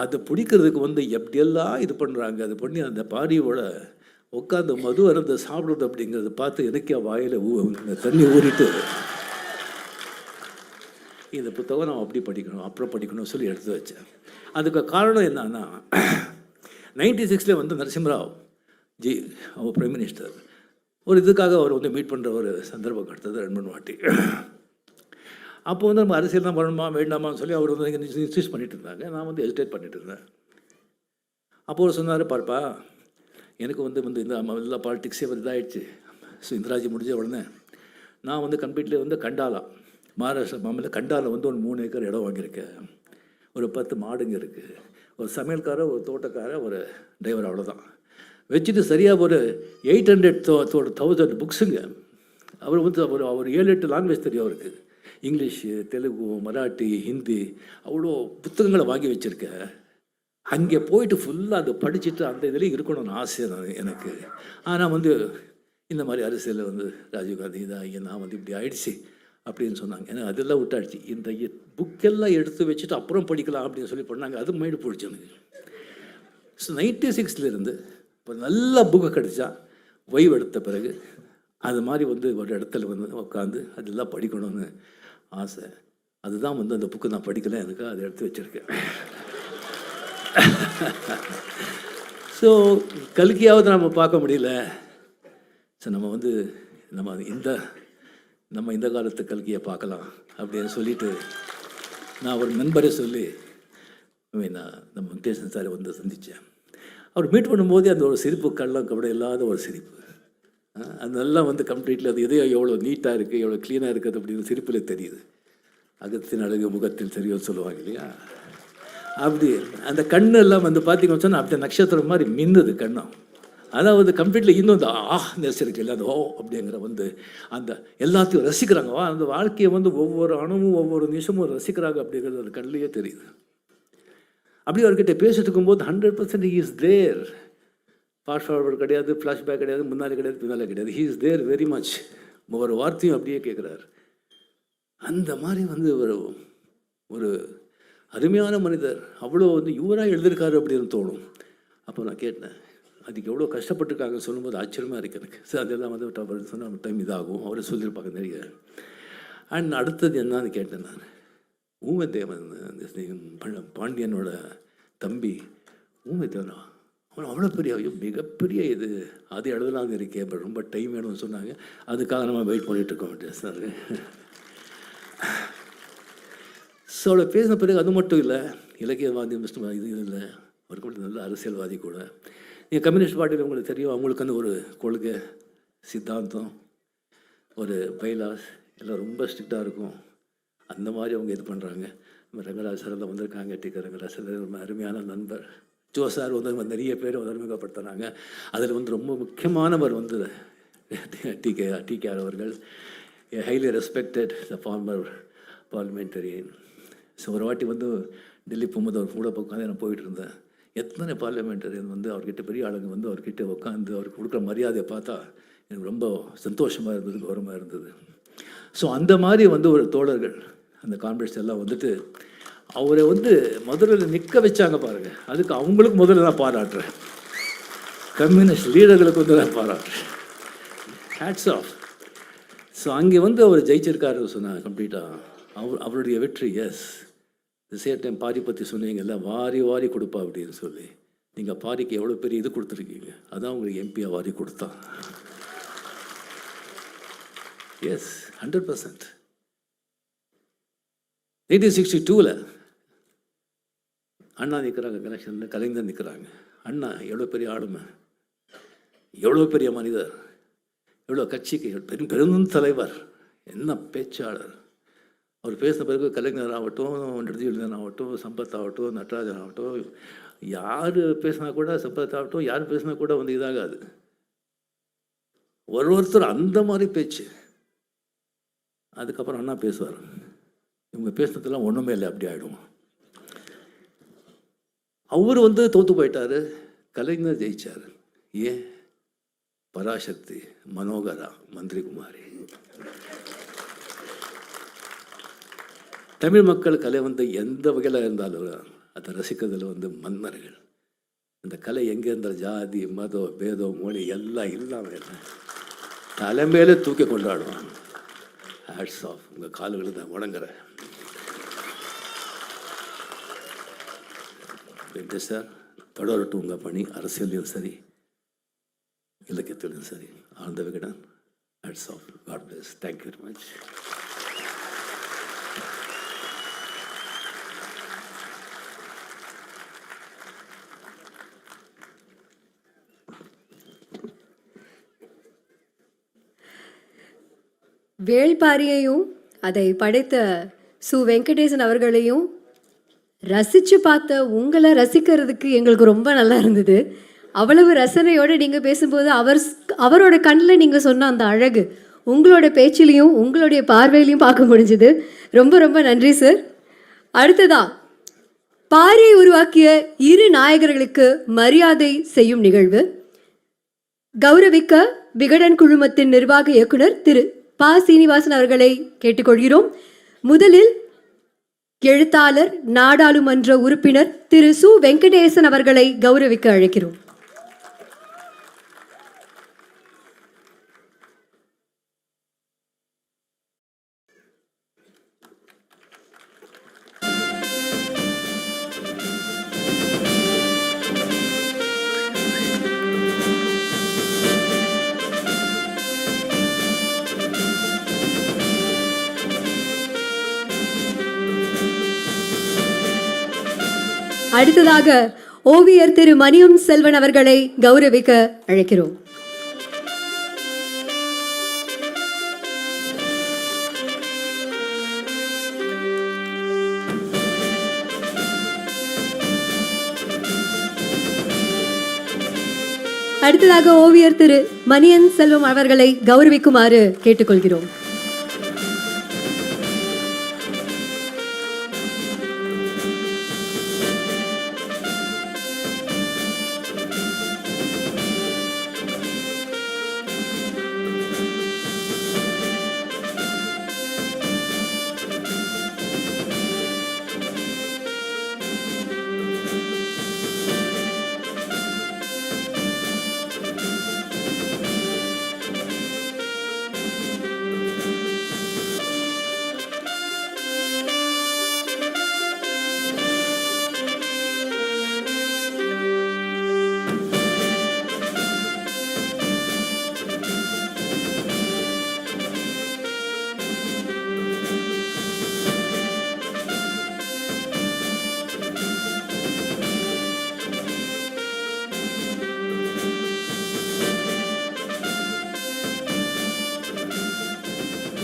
அதை பிடிக்கிறதுக்கு வந்து எப்படியெல்லாம் இது பண்ணுறாங்க. அது பண்ணி அந்த பாரியோட உட்காந்து மது அருந்த சாப்பிட்றது அப்படிங்கிறத பார்த்து எனக்கே வாயில் தண்ணி ஊறிட்டு இந்த புத்தகம் நம்ம அப்படி படிக்கணும் அப்புறம் படிக்கணும்னு சொல்லி எடுத்து வச்சேன். அதுக்கு காரணம் என்னன்னா, 96 வந்து நரசிம்மராவ் ஜி அவர் பிரைம் மினிஸ்டர் ஒரு இதுக்காக அவர் வந்து மீட் பண்ணுற ஒரு சந்தர்ப்பம் கிடைத்தது 2-3 வாட்டி. அப்போ வந்து நம்ம அரசியல் தான் பண்ணணுமா வேண்டாமான்னு சொல்லி அவர் வந்து இன்சிஸ்ட் பண்ணிட்டு இருந்தாங்க. நான் வந்து ஹெசிடேட் பண்ணிட்டு இருந்தேன். அப்போ அவர் சொன்னார், பார்ப்பா எனக்கு வந்து இந்த எல்லா பாலிட்டிக்ஸே வந்து இதாகிடுச்சு. ஸோ இந்திராஜி முடிஞ்ச உடனே நான் வந்து கம்ப்ளீட்லி வந்து கண்டாலா மகாராஷ்டிரா மாநில கண்டாவில் வந்து ஒரு 3 ஏக்கர் இடம் வாங்கியிருக்கேன். ஒரு 10 மாடுங்க இருக்குது, ஒரு சமையல்காரர், ஒரு தோட்டக்காரர், ஒரு டிரைவர், அவ்வளோதான் வச்சுட்டு சரியாக ஒரு 800,000 புக்ஸுங்க. அவர் வந்து அவர் 7-8 லாங்குவேஜ் தெரியும் அவருக்கு. இங்கிலீஷு, தெலுங்கு, மராட்டி, ஹிந்தி, அவ்வளோ புத்தகங்களை வாங்கி வச்சுருக்கேன். அங்கே போயிட்டு ஃபுல்லாக அதை படிச்சுட்டு அந்த இதுலேயும் இருக்கணும்னு ஆசை எனக்கு. ஆனால் வந்து இந்த மாதிரி அரசியலில் வந்து ராஜீவ்காந்தி இதாகி நான் வந்து இப்படி ஆயிடுச்சு அப்படின்னு சொன்னாங்க. ஏன்னா அதெல்லாம் விட்டாடுச்சு. இந்த புக்கெல்லாம் எடுத்து வச்சுட்டு அப்புறம் படிக்கலாம் அப்படின்னு சொல்லி பண்ணாங்க. அது மைண்டு போயிடுச்சு எனக்கு. ஸோ 96 இப்போ நல்ல புக்கு கிடச்சா ஓய்வு எடுத்த பிறகு அது மாதிரி வந்து ஒரு இடத்துல வந்து உட்காந்து அதெல்லாம் படிக்கணும்னு ஆசை. அதுதான் வந்து அந்த புக்கு நான் படிக்கலை, எனக்கு அதை எடுத்து வச்சுருக்கேன். ஸோ கல்கியாவது நம்ம பார்க்க முடியல. ஸோ நம்ம வந்து நம்ம இந்த காலத்து கல்கியை பார்க்கலாம் அப்படின்னு சொல்லிட்டு நான் ஒரு நண்பரை சொல்லி நான் நம்ம வெங்கடேசன் சாரை வந்து சந்தித்தேன். அவர் மீட் பண்ணும்போதே அந்த ஒரு சிரிப்பு, கள்ளம் கபடம் இல்லாத ஒரு சிரிப்பு, அதெல்லாம் வந்து கம்ப்ளீட்லி அது எதையோ எவ்வளோ நீட்டாக இருக்குது, எவ்வளோ க்ளீனாக இருக்குது அப்படின்னு சிரிப்பில் தெரியுது. அகத்தின் அழகு முகத்தில் தெரியும் சொல்லுவாங்க இல்லையா? அப்படி அந்த கண்ணு எல்லாம் வந்து பார்த்திங்கன்னு சொன்னால் அப்படி நட்சத்திரம் மாதிரி மின்னுது கண்ணம். அதாவது கம்ப்ளீட்லி இன்னும் அந்த நெரிசலுக்கு இல்லை, அந்த அப்படிங்கிற வந்து அந்த எல்லாத்தையும் ரசிக்கிறாங்க. அந்த வாழ்க்கையை வந்து ஒவ்வொரு அணுவும் ஒவ்வொரு நிமிஷமும் ரசிக்கிறாங்க அப்படிங்கிறது அந்த கண்ணிலேயே தெரியுது. அப்படி அவர்கிட்ட பேசிட்டு இருக்கும்போது 100% he is there. Fast forward கிடையாது, ஃப்ளாஷ்பேக் கிடையாது, முன்னாலே கிடையாது, பின்னாலே கிடையாது. he is there very much. ஒவ்வொரு வார்த்தையும் அப்படியே கேட்குறாரு. அந்த மாதிரி வந்து ஒரு ஒரு அருமையான மனிதர், அவ்வளோ வந்து இவராக எழுதியிருக்காரு அப்படின்னு தோணும். அப்போ நான் கேட்டேன், அதுக்கு எவ்வளோ கஷ்டப்பட்டுருக்காங்கன்னு சொல்லும்போது ஆச்சரியமாக இருக்குது எனக்கு. சார் அதெல்லாம் வந்து அவர் சொன்ன டைம் இதாகும், அவரை சொல்லியிருப்பாங்க நிறைய. அண்ட் அடுத்தது என்னன்னு கேட்டேன் நான். ஊமதேவன், பாண்டியனோட தம்பி ஊமதேவனா, அவன் அவ்வளோ பெரிய, ஐயோ மிகப்பெரிய இது, அது எழுதலாம்னு இருக்கேன், பட் ரொம்ப டைம் வேணும்னு சொன்னாங்க. அதுக்காக நம்ம வெயிட் பண்ணிகிட்ருக்கோம் சார். ஸோ அவளை பேசின பிறகு அது மட்டும் இல்லை, இலக்கியவாதி மிஸ்டர் இது இல்லை, அவருக்கு மட்டும் நல்ல அரசியல்வாதி கூட. நீங்கள் கம்யூனிஸ்ட் பார்ட்டியில் உங்களுக்கு தெரியும், அவங்களுக்கு வந்து ஒரு கொள்கை, சித்தாந்தம், ஒரு பைலாஸ் எல்லாம் ரொம்ப ஸ்ட்ரிக்டாக இருக்கும். அந்த மாதிரி அவங்க இது பண்ணுறாங்க. நம்ம ரங்கராஜ் சாரெல்லாம் வந்திருக்காங்க, ரங்கராஜ் சார் ரொம்ப அருமையான நண்பர். ஜோ சார் வந்து நிறைய பேர் அறிமுகப்படுத்துனாங்க. அதில் வந்து ரொம்ப முக்கியமானவர் வந்து டிகேஆர் அவர்கள், ஹைலி ரெஸ்பெக்டட் த ஃபார்மர் பார்லிமெண்டரியன். ஸோ ஒரு வாட்டி வந்து டெல்லி போகும்போது அவர் கூட உட்காந்து நான் போயிட்டு இருந்தேன். எத்தனை பார்லிமெண்டரியன் வந்து அவர்கிட்ட, பெரிய ஆளுங்க வந்து அவர்கிட்ட உட்காந்து அவருக்கு கொடுக்குற மரியாதையை பார்த்தா எனக்கு ரொம்ப சந்தோஷமாக இருந்தது, கௌரவமாக இருந்தது. ஸோ அந்த மாதிரி வந்து ஒரு தோழர்கள் அந்த கான்ஃபரன்ஸ் எல்லாம் வந்துட்டு அவரை வந்து முதல்ல நிற்க வச்சாங்க பாருங்கள். அதுக்கு அவங்களுக்கு முதல்ல நான் பாராட்டுறேன். கம்யூனிஸ்ட் லீடர்களுக்கு வந்து நான் பாராட்டுறேன். Hats off. ஸோ அங்கே வந்து அவர் ஜெயிச்சிருக்காரு சொன்னாங்க கம்ப்ளீட்டாக. அவருடைய வெற்றி. எஸ், சேம் டைம் பாரி பற்றி சொன்னீங்கல்ல, வாரி வாரி கொடுப்பா அப்படின்னு சொல்லி. நீங்கள் பாரிக்கு எவ்வளோ பெரிய இது கொடுத்துருக்கீங்க, அதான் உங்களுக்கு எம்பியாக வாரி கொடுத்தா. எஸ், 100%. 1962 அண்ணா நிற்கிறாங்க கனெக்ஷனில், கலைஞர் நிற்கிறாங்க. அண்ணா எவ்வளோ பெரிய ஆளுமை, எவ்வளோ பெரிய மனிதர், எவ்வளோ கட்சிக்கு பெரும் தலைவர், என்ன பேச்சாளர். அவர் பேசின பிறகு கலைஞர் ஆகட்டும், நிருதியுடன் ஆகட்டும், சம்பத் ஆகட்டும், நடராஜன் ஆகட்டும், யார் பேசினா கூட, சம்பத் ஆகட்டும், யார் பேசினா கூட வந்து இதாகாது. ஒருத்தர் அந்த மாதிரி பேச்சு. அதுக்கப்புறம் அண்ணா பேசுவார், இவங்க பேசுனதெல்லாம் ஒன்றுமே இல்லை, அப்படி ஆகிடும். அவர் வந்து தோற்று போயிட்டார், கலைஞர் ஜெயிச்சார். ஏன்? பராசக்தி, மனோகரா, மந்திரி குமாரி. தமிழ் மக்கள் கலை வந்து எந்த வகையில் இருந்தாலும் அதை ரசிக்கிறதுல வந்து மன்னர்கள். அந்த கலை எங்கே இருந்தால் ஜாதி, மதம், பேதம், மொழி எல்லாம் இல்லாமல் தலைமையில தூக்கி கொண்டாடுவாங்க. Hats off. உங்கள் கால்களுக்கு தான் வணங்குறேன். சார் தொடரட்டும் உங்கள் பணி, அரசியலையும் சரி, இலக்கியத்திலும் சரி. Ananda Vikatan. Hats off. God bless. Thank you very much. வேள்பாரியையும் அதை படைத்த சு வெங்கடேசன் அவர்களையும் ரசித்து பார்த்த உங்களை ரசிக்கிறதுக்கு எங்களுக்கு ரொம்ப நல்லா இருந்தது. அவ்வளவு ரசனையோடு நீங்கள் பேசும்போது அவரோட கண்ணில் நீங்கள் சொன்ன அந்த அழகு உங்களோட பேச்சிலையும் உங்களுடைய பார்வையிலையும் பார்க்க முடிஞ்சுது. ரொம்ப ரொம்ப நன்றி சார். அடுத்ததா பாரியை உருவாக்கிய இரு நாயகர்களுக்கு மரியாதை செய்யும் நிகழ்வு. கௌரவிக்க விகடன் குழுமத்தின் நிர்வாக இயக்குனர் திரு ப. சீனிவாசன் அவர்களை கேட்டுக்கொள்கிறோம். முதலில் எழுத்தாளர், நாடாளுமன்ற உறுப்பினர் திரு சு வெங்கடேசன் அவர்களை கௌரவிக்க அழைக்கிறோம். அடுத்ததாக ஓவியர் திரு மணியம் செல்வன் அவர்களை கௌரவிக்க அழைக்கிறோம். அடுத்ததாக ஓவியர் திரு மணியன் செல்வம் அவர்களை கௌரவிக்குமாறு கேட்டுக்கொள்கிறோம்.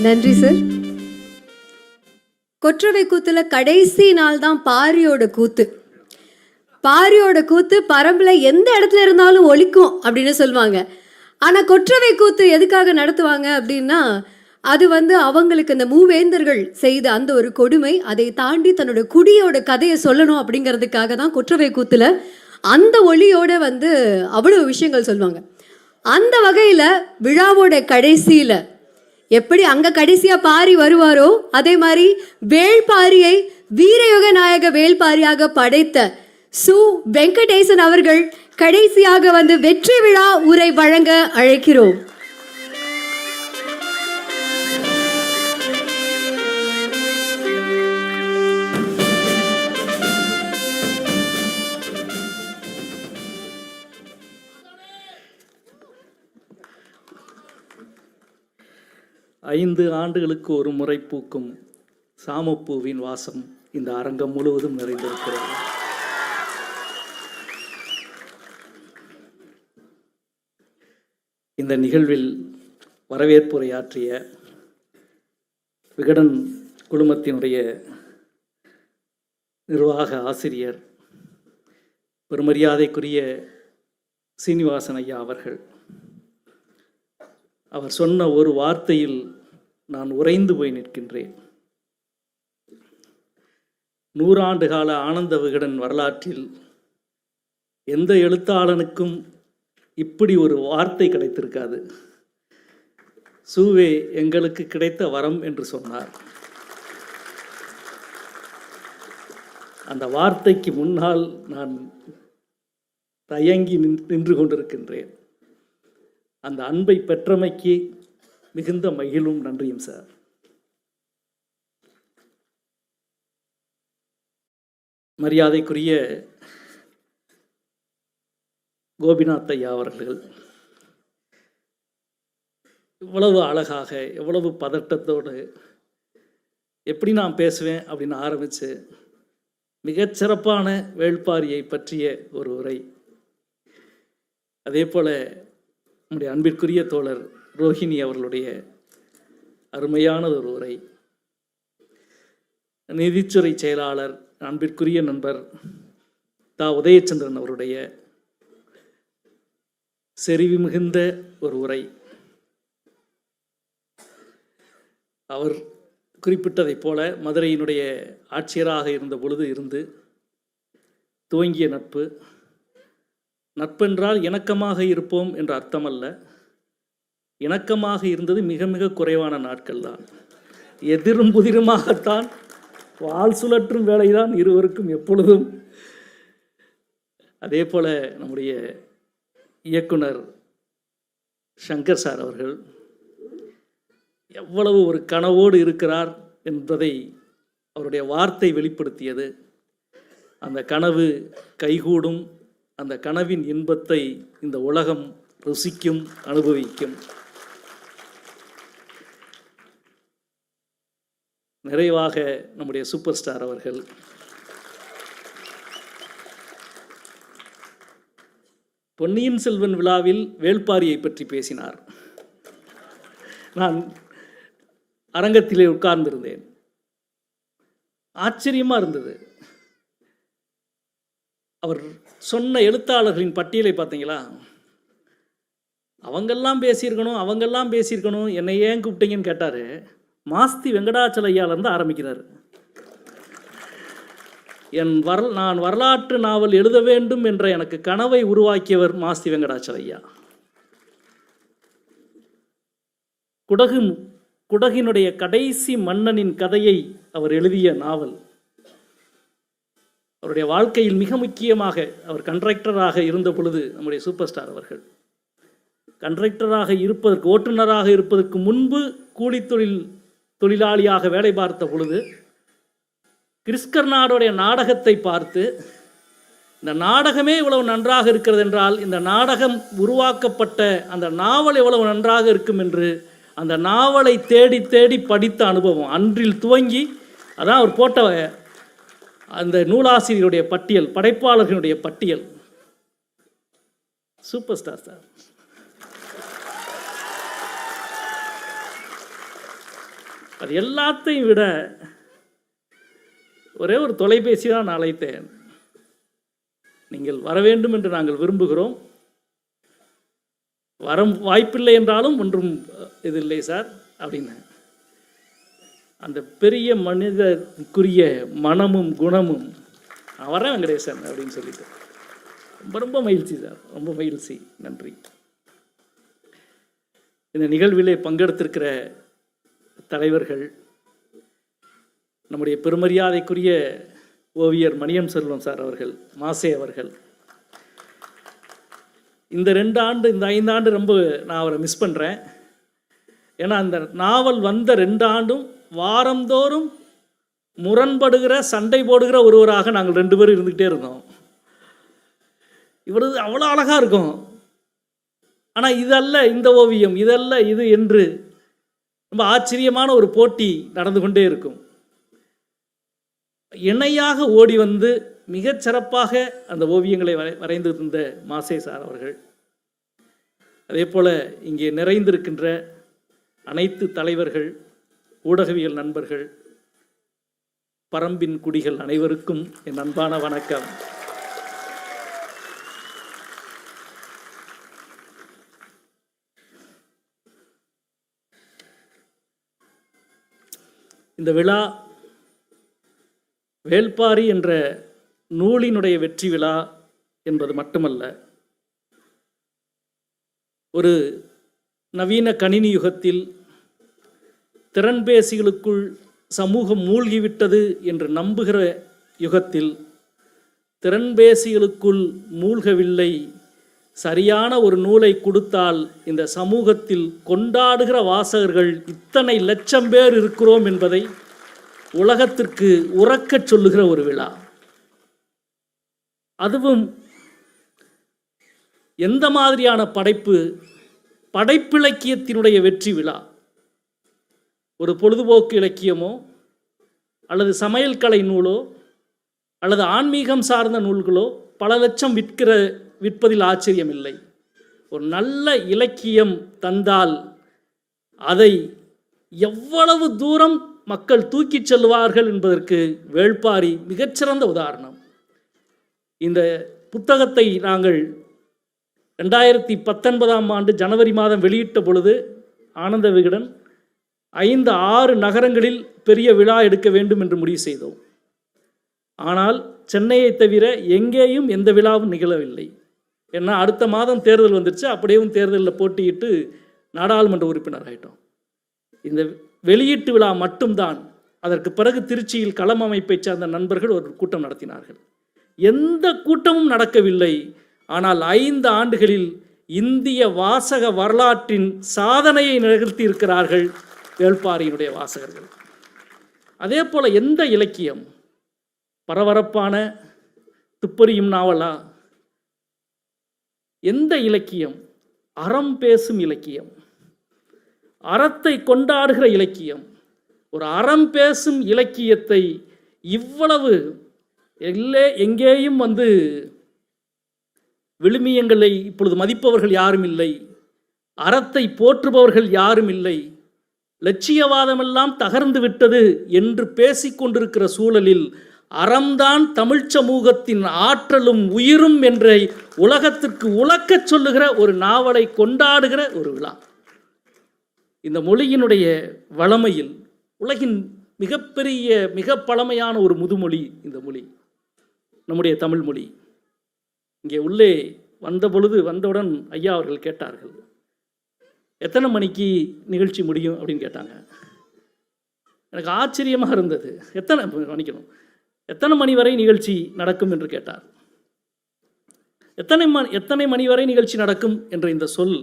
நன்றி சார். கொற்றவை கூத்துல கடைசி நாள் தான் பாரியோட கூத்து. பாரியோட கூத்து பரம்புல எந்த இடத்துல இருந்தாலும் ஒலிக்கும் அப்படின்னு சொல்லுவாங்க. ஆனால் கொற்றவை கூத்து எதுக்காக நடத்துவாங்க அப்படின்னா, அது அவங்களுக்கு அந்த மூவேந்தர்கள் செய்த அந்த ஒரு கொடுமை, அதை தாண்டி தன்னோட குடியோட கதையை சொல்லணும் அப்படிங்கிறதுக்காக தான் கொற்றவை கூத்துல அந்த ஒளியோட அவ்வளோ விஷயங்கள் சொல்லுவாங்க. அந்த வகையில் விழாவோட கடைசியில் எப்படி அங்கே கடைசியாக பாரி வருவாரோ, அதே மாதிரி வேள்பாரியை வீரயுக நாயக வேள்பாரியாக படைத்த சு வெங்கடேசன் அவர்கள் கடைசியாக வெற்றி விழா உரை வழங்க அழைக்கிறோம். ஐந்து ஆண்டுகளுக்கு ஒரு முறை பூக்கும் சாமப்பூவின் வாசம் இந்த அரங்கம் முழுவதும் நிறைந்திருக்கிறது. இந்த நிகழ்வில் வரவேற்புரையாற்றிய விகடன் குழுமத்தினுடைய நிர்வாக ஆசிரியர் பெருமரியாதைக்குரிய சீனிவாசன் ஐயா அவர்கள், அவர் சொன்ன ஒரு வார்த்தையில் நான் உறைந்து போய் நிற்கின்றேன். 100 ஆண்டு கால ஆனந்த விகடன் வரலாற்றில் எந்த எழுத்தாளனுக்கும் இப்படி ஒரு வார்த்தை கிடைத்திருக்காது. சூவே எங்களுக்கு கிடைத்த வரம் என்று சொன்னார். அந்த வார்த்தைக்கு முன்னால் நான் தயங்கி நின்று கொண்டிருக்கின்றேன். அந்த அன்பை பெற்றமைக்கு மிகுந்த மகிழும் நன்றியும் சார். மரியாதைக்குரிய கோபிநாத் ஐயா அவர்கள் இவ்வளவு அழகாக, எவ்வளவு பதட்டத்தோடு எப்படி நான் பேசுவேன் அப்படின்னு ஆரம்பித்து மிகச்சிறப்பான வேள்பாரியை பற்றிய ஒரு உரை, அதே போல் நம்முடைய அன்பிற்குரிய தோழர் ரோஹிணி அவர்களுடைய அருமையான ஒரு உரை, நிதித்துறை செயலாளர் அன்பிற்குரிய நண்பர் தா உதயச்சந்திரன் அவருடைய செறிவு மிகுந்த ஒரு உரை. அவர் குறிப்பிட்டதைப் போல மதுரையினுடைய ஆட்சியராக இருந்த பொழுது இருந்து துவங்கிய நட்பு, நட்பென்றால் இணக்கமாக இருப்போம் என்ற அர்த்தமல்ல. இணக்கமாக இருந்தது மிக மிக குறைவான நாட்கள் தான். எதிரும் புதிருமாகத்தான், வால் சுழற்றும் வேலைதான் இருவருக்கும் எப்பொழுதும். அதே போல நம்முடைய இயக்குனர் சங்கர் சார் அவர்கள் எவ்வளவு ஒரு கனவோடு இருக்கிறார் என்பதை அவருடைய வார்த்தை வெளிப்படுத்தியது. அந்த கனவு கைகூடும், அந்த கனவின் இன்பத்தை இந்த உலகம் ருசிக்கும், அனுபவிக்கும். நிறைவாக நம்முடைய சூப்பர் ஸ்டார் அவர்கள் பொன்னியின் செல்வன் விழாவில் வேள்பாரியை பற்றி பேசினார். நான் அரங்கத்திலே உட்கார்ந்திருந்தேன். ஆச்சரியமா இருந்தது. அவர் சொன்ன எழுத்தாளர்களின் பட்டியலை பார்த்தீங்களா? அவங்கெல்லாம் பேசியிருக்கணும், என்னை ஏன் கூப்பிட்டீங்கன்னு கேட்டார். மாஸ்தி வெங்கடாச்சலையாலேருந்து ஆரம்பிக்கிறார். நான் வரலாற்று நாவல் எழுத வேண்டும் என்ற எனக்கு கனவை உருவாக்கியவர் மாஸ்தி வெங்கடாச்சலையா. குடகினுடைய கடைசி மன்னனின் கதையை அவர் எழுதிய நாவல். அவருடைய வாழ்க்கையில் மிக முக்கியமாக அவர் கண்ட்ராக்டராக இருந்த பொழுது நம்முடைய சூப்பர் ஸ்டார் அவர்கள் கண்ட்ராக்டராக இருப்பதற்கு, ஓட்டுநராக இருப்பதற்கு முன்பு கூலி தொழிலாளியாக வேலை பார்த்த பொழுது கிறிஸ்கர்னாடுடைய நாடகத்தை பார்த்து, இந்த நாடகமே இவ்வளவு நன்றாக இருக்கிறது என்றால் இந்த நாடகம் உருவாக்கப்பட்ட அந்த நாவல் எவ்வளவு நன்றாக இருக்கும் என்று அந்த நாவலை தேடி தேடி படித்த அனுபவம் அன்றில் துவங்கி, அதான் அவர் போட்ட அந்த நூலாசிரியருடைய பட்டியல், படைப்பாளர்களுடைய பட்டியல். Super star sir. அது எல்லாத்தையும் விட ஒரே ஒரு தொலைபேசி தான் நான் அழைத்தேன். நீங்கள் வர வேண்டும் என்று நாங்கள் விரும்புகிறோம், வர வாய்ப்பில்லை என்றாலும் ஒன்றும் இது இல்லை சார் அப்படின்னு. அந்த பெரிய மனிதனுக்குரிய மனமும் குணமும் நான் வரேன் வெங்கடேசன் அப்படின்னு சொல்லிட்டு ரொம்ப ரொம்ப மகிழ்ச்சி சார், ரொம்ப மகிழ்ச்சி. நன்றி. இந்த நிகழ்விலே பங்கெடுத்திருக்கிற தலைவர்கள், நம்முடைய பெருமரியாதைக்குரிய ஓவியர் மணியம் செல்வம் சார் அவர்கள், மாசே அவர்கள், இந்த 2 ஆண்டு இந்த 5 ஆண்டு ரொம்ப நான் அவரை மிஸ் பண்ணுறேன். ஏன்னா அந்த நாவல் வந்த 2 ஆண்டும் வாரந்தோறும் முரண்படுகிற சண்டை போடுகிற ஒருவராக நாங்கள் 2 பேரும் இருந்துக்கிட்டே இருந்தோம். இவரது அவ்வளோ அழகாக இருக்கும், ஆனால் இதல்ல இந்த ஓவியம், இதல்ல இது என்று ரொம்ப ஆச்சரியமான ஒரு போட்டி நடந்து கொண்டே இருக்கும். இணையாக ஓடி வந்து மிகச் சிறப்பாக அந்த ஓவியங்களை வரைந்து இருந்த மாசே சார் அவர்கள், அதே போல் இங்கே நிறைந்திருக்கின்ற அனைத்து தலைவர்கள், ஊடகவியல் நண்பர்கள், பரம்பின் குடிகள் அனைவருக்கும் என் அன்பான வணக்கம். இந்த விழா வேள்பாரி என்ற நூலினுடைய வெற்றி விழா என்பது மட்டுமல்ல, ஒரு நவீன கணினி யுகத்தில் திறன்பேசிகளுக்குள் சமூகம் மூழ்கிவிட்டது என்று நம்புகிற யுகத்தில் திறன்பேசிகளுக்குள் மூழ்கவில்லை, சரியான ஒரு நூலை கொடுத்தால் இந்த சமூகத்தில் கொண்டாடுகிற வாசகர்கள் இத்தனை லட்சம் பேர் இருக்கிறோம் என்பதை உலகத்திற்கு உறக்கச் சொல்லுகிற ஒரு விழா. அதுவும் எந்த மாதிரியான படைப்பு? படைப்பிலக்கியத்தினுடைய வெற்றி விழா. ஒரு பொழுதுபோக்கு இலக்கியமோ அல்லது சமையல் கலை நூலோ அல்லது ஆன்மீகம் சார்ந்த நூல்களோ பல லட்சம் விற்பதில் ஆச்சரியம் இல்லை. ஒரு நல்ல இலக்கியம் தந்தால் அதை எவ்வளவு தூரம் மக்கள் தூக்கிச் செல்வார்கள் என்பதற்கு வேள்பாரி மிகச்சிறந்த உதாரணம். இந்த புத்தகத்தை நாங்கள் 2019ஆம் ஆண்டு ஜனவரி மாதம் வெளியிட்ட பொழுது ஆனந்த விகடன் 5-6 நகரங்களில் பெரிய விழா எடுக்க வேண்டும் என்று முடிவு செய்தோம். ஆனால் சென்னையை தவிர எங்கேயும் எந்த விழாவும் நிகழவில்லை. ஏன்னா அடுத்த மாதம் தேர்தல் வந்துருச்சு, அப்படியும் தேர்தலில் போட்டியிட்டு நாடாளுமன்ற உறுப்பினர் ஆகிட்டோம். இந்த வெளியீட்டு விழா மட்டும்தான். அதற்கு பிறகு திருச்சியில் களம் அமைப்பை சார்ந்த நண்பர்கள் ஒரு கூட்டம் நடத்தினார்கள். எந்த கூட்டமும் நடக்கவில்லை. ஆனால் 5 ஆண்டுகளில் இந்திய வாசக வரலாற்றின் சாதனையை நிகழ்த்தி இருக்கிறார்கள் வேள்பாரியினுடைய வாசகர்கள். அதே போல் எந்த இலக்கியம் பரபரப்பான துப்பறியும் நாவலா? எந்த இலக்கியம் அறம் பேசும் இலக்கியம், அறத்தை கொண்டாடுகிற இலக்கியம்? ஒரு அறம் பேசும் இலக்கியத்தை இவ்வளவு எங்கேயும் விழுமியங்களை இப்பொழுது மதிப்பவர்கள் யாரும் இல்லை, அறத்தை போற்றுபவர்கள் யாரும் இல்லை, லட்சியவாதமெல்லாம் தகர்ந்து விட்டது என்று பேசிக்கொண்டிருக்கிற சூழலில் அறம்தான் தமிழ் சமூகத்தின் ஆற்றலும் உயிரும் என்ற உலகத்திற்கு உலக்கச் சொல்லுகிற ஒரு நாவலை கொண்டாடுகிற ஒரு விழா. இந்த மொழியினுடைய வளமையில் உலகின் மிகப்பெரிய மிக பழமையான ஒரு முதுமொழி இந்த மொழி, நம்முடைய தமிழ் மொழி. இங்கே உள்ளே வந்தவுடன் ஐயா அவர்கள் கேட்டார்கள், எத்தனை மணிக்கு நிகழ்ச்சி முடியும் அப்படின்னு கேட்டாங்க. எனக்கு ஆச்சரியமாக இருந்தது. எத்தனை மணி வரை நிகழ்ச்சி நடக்கும் என்று கேட்டார். எத்தனை மணி வரை நிகழ்ச்சி நடக்கும் என்ற இந்த சொல்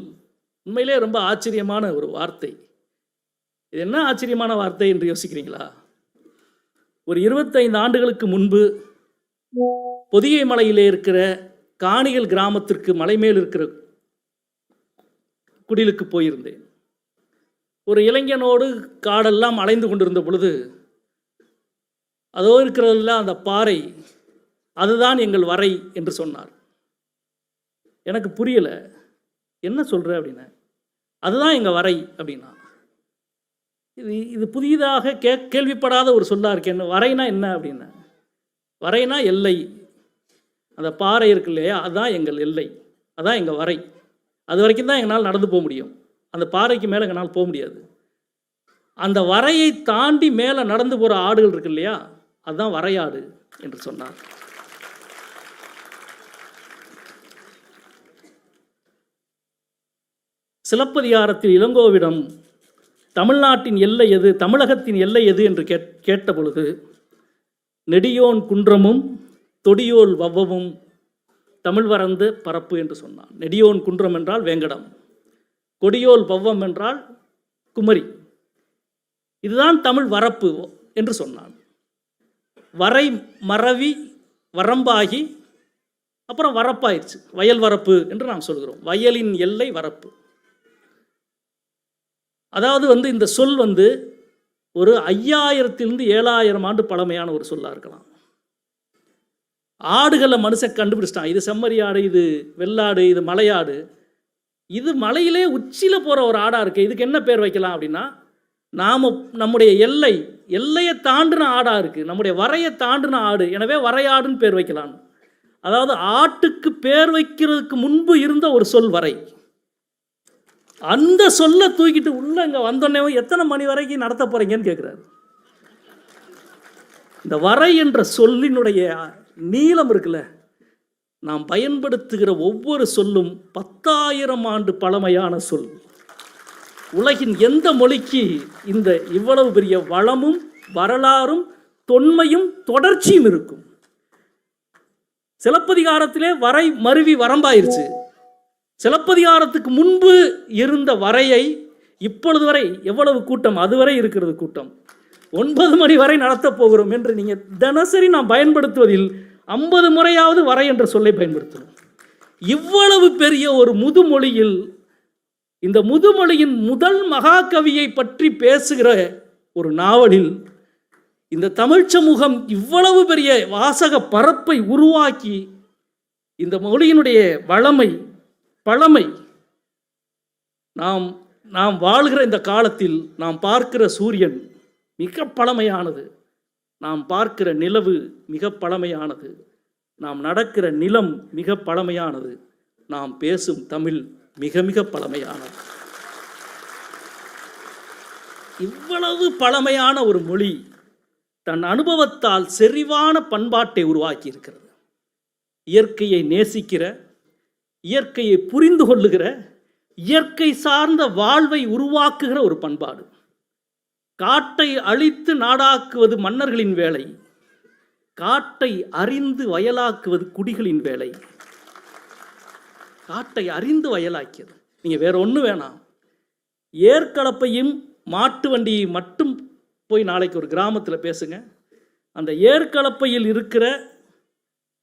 உண்மையிலே ரொம்ப ஆச்சரியமான ஒரு வார்த்தை. இது என்ன ஆச்சரியமான வார்த்தை என்று யோசிக்கிறீங்களா? ஒரு 25 ஆண்டுகளுக்கு முன்பு பொதிகை மலையிலே இருக்கிற காணிகள் கிராமத்திற்கு மலை மேல் இருக்கிற குடிலுக்கு போயிருந்தேன். ஒரு இளைஞனோடு காடெல்லாம் அலைந்து கொண்டிருந்த பொழுது அதோ இருக்கிறதில்ல அந்த பாறை, அதுதான் எங்கள் வரை என்று சொன்னார். எனக்கு புரியலை, என்ன சொல்கிற அப்படின்னா. அதுதான் எங்கள் வரை அப்படின்னா. இது புதிதாக கேள்விப்படாத ஒரு சொல்லா இருக்கேன். வரைனா என்ன அப்படின்னா, வரைனா எல்லை. அந்த பாறை இருக்கு இல்லையா, அதுதான் எங்கள் எல்லை, அதான் எங்கள் வரை. அது வரைக்கும் தான் எங்களால் நடந்து போக முடியும். அந்த பாறைக்கு மேலே எங்களால் போக முடியாது. அந்த வரையை தாண்டி மேலே நடந்து போகிற ஆடுகள் இருக்கு இல்லையா, அதுதான் வரையாடு என்று சொன்னார். சிலப்பதிகாரத்தில் இளங்கோவிடம் தமிழ்நாட்டின் எல்லை எது, தமிழகத்தின் எல்லை எது என்று கேட்ட பொழுது, நெடியோன் குன்றமும் தொடியோல் வவ்வமும் தமிழ் வரந்து பரப்பு என்று சொன்னான். நெடியோன் குன்றம் என்றால் வேங்கடம், கொடியோல் வவ்வம் என்றால் குமரி. இதுதான் தமிழ் வரப்பு என்று சொன்னான். வரை மறவி வரம்பாகி அப்புறம் வரப்பாயிடுச்சு, வயல் வரப்பு என்று நாம் சொல்கிறோம். வயலின் எல்லை வரப்பு. அதாவது இந்த சொல் ஒரு 5000 7000 ஆண்டு பழமையான ஒரு சொல்லா இருக்கலாம். ஆடுகளை மனுஷன் கண்டுபிடிச்சிட்டான். இது செம்மறி ஆடு, இது வெள்ளாடு, இது மலையாடு. இது மலையிலே உச்சியில் போகிற ஒரு ஆடாக இருக்குது. இதுக்கு என்ன பேர் வைக்கலாம் அப்படின்னா, நாம் நம்முடைய எல்லையை தாண்டின ஆடாக இருக்குது, நம்முடைய வரையை தாண்டின ஆடு, எனவே வரையாடுன்னு பேர் வைக்கலாம். அதாவது ஆட்டுக்கு பேர் வைக்கிறதுக்கு முன்பு இருந்த ஒரு சொல் வரை. அந்த சொல்லை தூக்கிட்டு உள்ள இங்கே வந்தோடனே எத்தனை மணி வரைக்கும் நடத்த போகிறீங்கன்னு கேட்குறாரு. இந்த வரை என்ற சொல்லினுடைய நீளம் இருக்குல்ல, நாம் பயன்படுத்துகிற ஒவ்வொரு சொல்லும் 10,000 ஆண்டு பழமையான சொல். உலகின் எந்த மொழிக்கு இந்த இவ்வளவு பெரிய வளமும் வரலாறும் தொன்மையும் தொடர்ச்சியும் இருக்கும்? சிலப்பதிகாரத்திலே வரை மருவி வரம்பாயிருச்சு. சிலப்பதிகாரத்துக்கு முன்பு இருந்த வரையை இப்பொழுது வரை எவ்வளவு கூட்டம், அதுவரை இருக்கிறது கூட்டம். 9 மணி வரை நடத்தப் போகிறோம் என்று நீங்கள் தினசரி நாம் பயன்படுத்துவதில் 50 முறையாவது வரை என்ற சொல்லை பயன்படுத்தணும். இவ்வளவு பெரிய ஒரு முதுமொழியில், இந்த முதுமொழியின் முதல் மகாகவியை பற்றி பேசுகிற ஒரு நாவலில் இந்த தமிழ் சமூகம் இவ்வளவு பெரிய வாசக பரப்பை உருவாக்கி, இந்த மொழியினுடைய வளமை பழமை, நாம் வாழ்கிற இந்த காலத்தில் நாம் பார்க்கிற சூரியன் மிக பழமையானது, நாம் பார்க்கிற நிலவு மிக பழமையானது, நாம் நடக்கிற நிலம் மிக பழமையானது, நாம் பேசும் தமிழ் மிக மிக பழமையானது. இவ்வளவு பழமையான ஒரு மொழி தன் அனுபவத்தால் செறிவான பண்பாட்டை உருவாக்கி இருக்கிறது. இயற்கையை நேசிக்கிற, இயற்கையை புரிந்து கொள்ளுகிற, இயற்கை சார்ந்த வாழ்வை உருவாக்குகிற ஒரு பண்பாடு. காட்டை அழித்து நாடாக்குவது மன்னர்களின் வேலை, காட்டை அறிந்து வயலாக்குவது குடிகளின் வேலை. காட்டை அறிந்து வயலாக்கியது. நீங்கள் வேற ஒன்றும் வேணாம், ஏற்கலப்பையும் மாட்டு வண்டியை மட்டும் போய் நாளைக்கு ஒரு கிராமத்தில் பேசுங்க. அந்த ஏற்கலப்பையில் இருக்கிற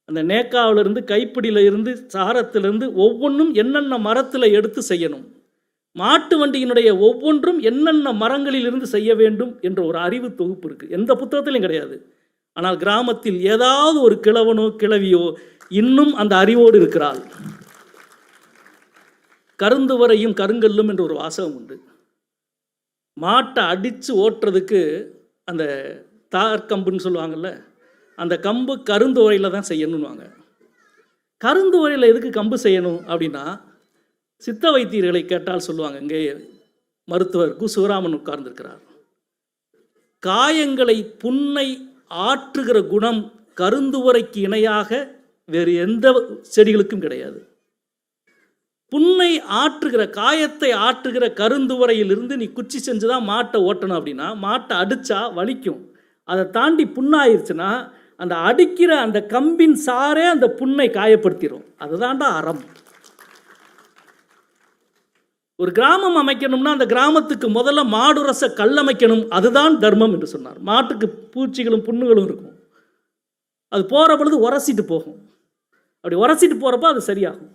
அந்த நேக்காவிலிருந்து, கைப்பிடியில் இருந்து, சாரத்திலிருந்து ஒவ்வொன்றும் என்னென்ன மரத்தில் எடுத்து செய்யணும், மாட்டு வண்டியினுடைய ஒவ்வொன்றும் என்னென்ன மரங்களில் இருந்து செய்ய வேண்டும் என்ற ஒரு அறிவு தொகுப்பு இருக்குது. எந்த புத்தகத்திலையும் கிடையாது. ஆனால் கிராமத்தில் ஏதாவது ஒரு கிழவனோ கிழவியோ இன்னும் அந்த அறிவோடு இருக்கிறாள். கருந்துவரையும் கருங்கல்லும் என்ற ஒரு வாசகம் உண்டு. மாட்டை அடித்து ஓட்டுறதுக்கு அந்த தார்கம்புன்னு சொல்லுவாங்கள்ல, அந்த கம்பு கருந்து உரையில் தான் செய்யணும்னுவாங்க. கருந்து உரையில் எதுக்கு கம்பு செய்யணும் அப்படின்னா, சித்த வைத்தியர்களை கேட்டால் சொல்லுவாங்க. இங்கே மருத்துவர் கு சிவராமன் உட்கார்ந்திருக்கிறார். காயங்களை புண்ணை ஆற்றுகிற குணம் கருந்துவரைக்கு இணையாக வேறு எந்த செடிகளுக்கும் கிடையாது. புண்ணை ஆற்றுகிற, காயத்தை ஆற்றுகிற கருந்துவரையிலிருந்து நீ குச்சி செஞ்சு தான் மாட்டை ஓட்டணும் அப்படின்னா, மாட்டை அடித்தா வலிக்கும். அதை தாண்டி புண்ணாயிருச்சுன்னா அந்த அடிக்கிற அந்த கம்பின் சாரே அந்த புண்ணை காயப்படுத்திடும். அதுதான்டா அறம். ஒரு கிராமம் அமைக்கணும்னா அந்த கிராமத்துக்கு முதல்ல மாடுரச கல்லமைக்கணும், அதுதான் தர்மம் என்று சொன்னார். மாட்டுக்கு பூச்சிகளும் புண்ணுகளும் இருக்கும், அது போகிற பொழுது உரசிட்டு போகும். அப்படி உரசிட்டு போகிறப்ப அது சரியாகும்.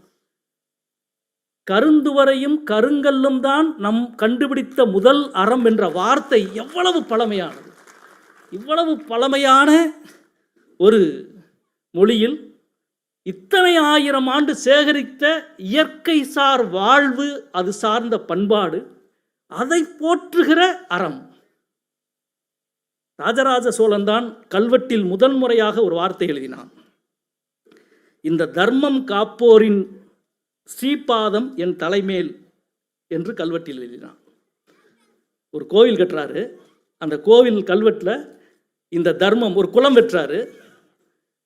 கருந்துவரையும் கருங்கல்லும் தான் நம் கண்டுபிடித்த முதல் அறம் என்ற வார்த்தை எவ்வளவு பழமையானது. இவ்வளவு பழமையான ஒரு மொழியில் இத்தனை 1000 ஆண்டு சேகரித்த இயற்கை சார் வாழ்வு, அது சார்ந்த பண்பாடு, அதை போற்றுகிற அறம். ராஜராஜ சோழன் தான் கல்வெட்டில் முதல் முறையாக ஒரு வார்த்தை எழுதினான். இந்த தர்மம் காப்போரின் ஸ்ரீபாதம் என் தலைமேல் என்று கல்வெட்டில் எழுதினான். ஒரு கோவில் கட்டுறாரு, அந்த கோவில் கல்வெட்டில் இந்த தர்மம், ஒரு குளம் வெட்டுறாரு,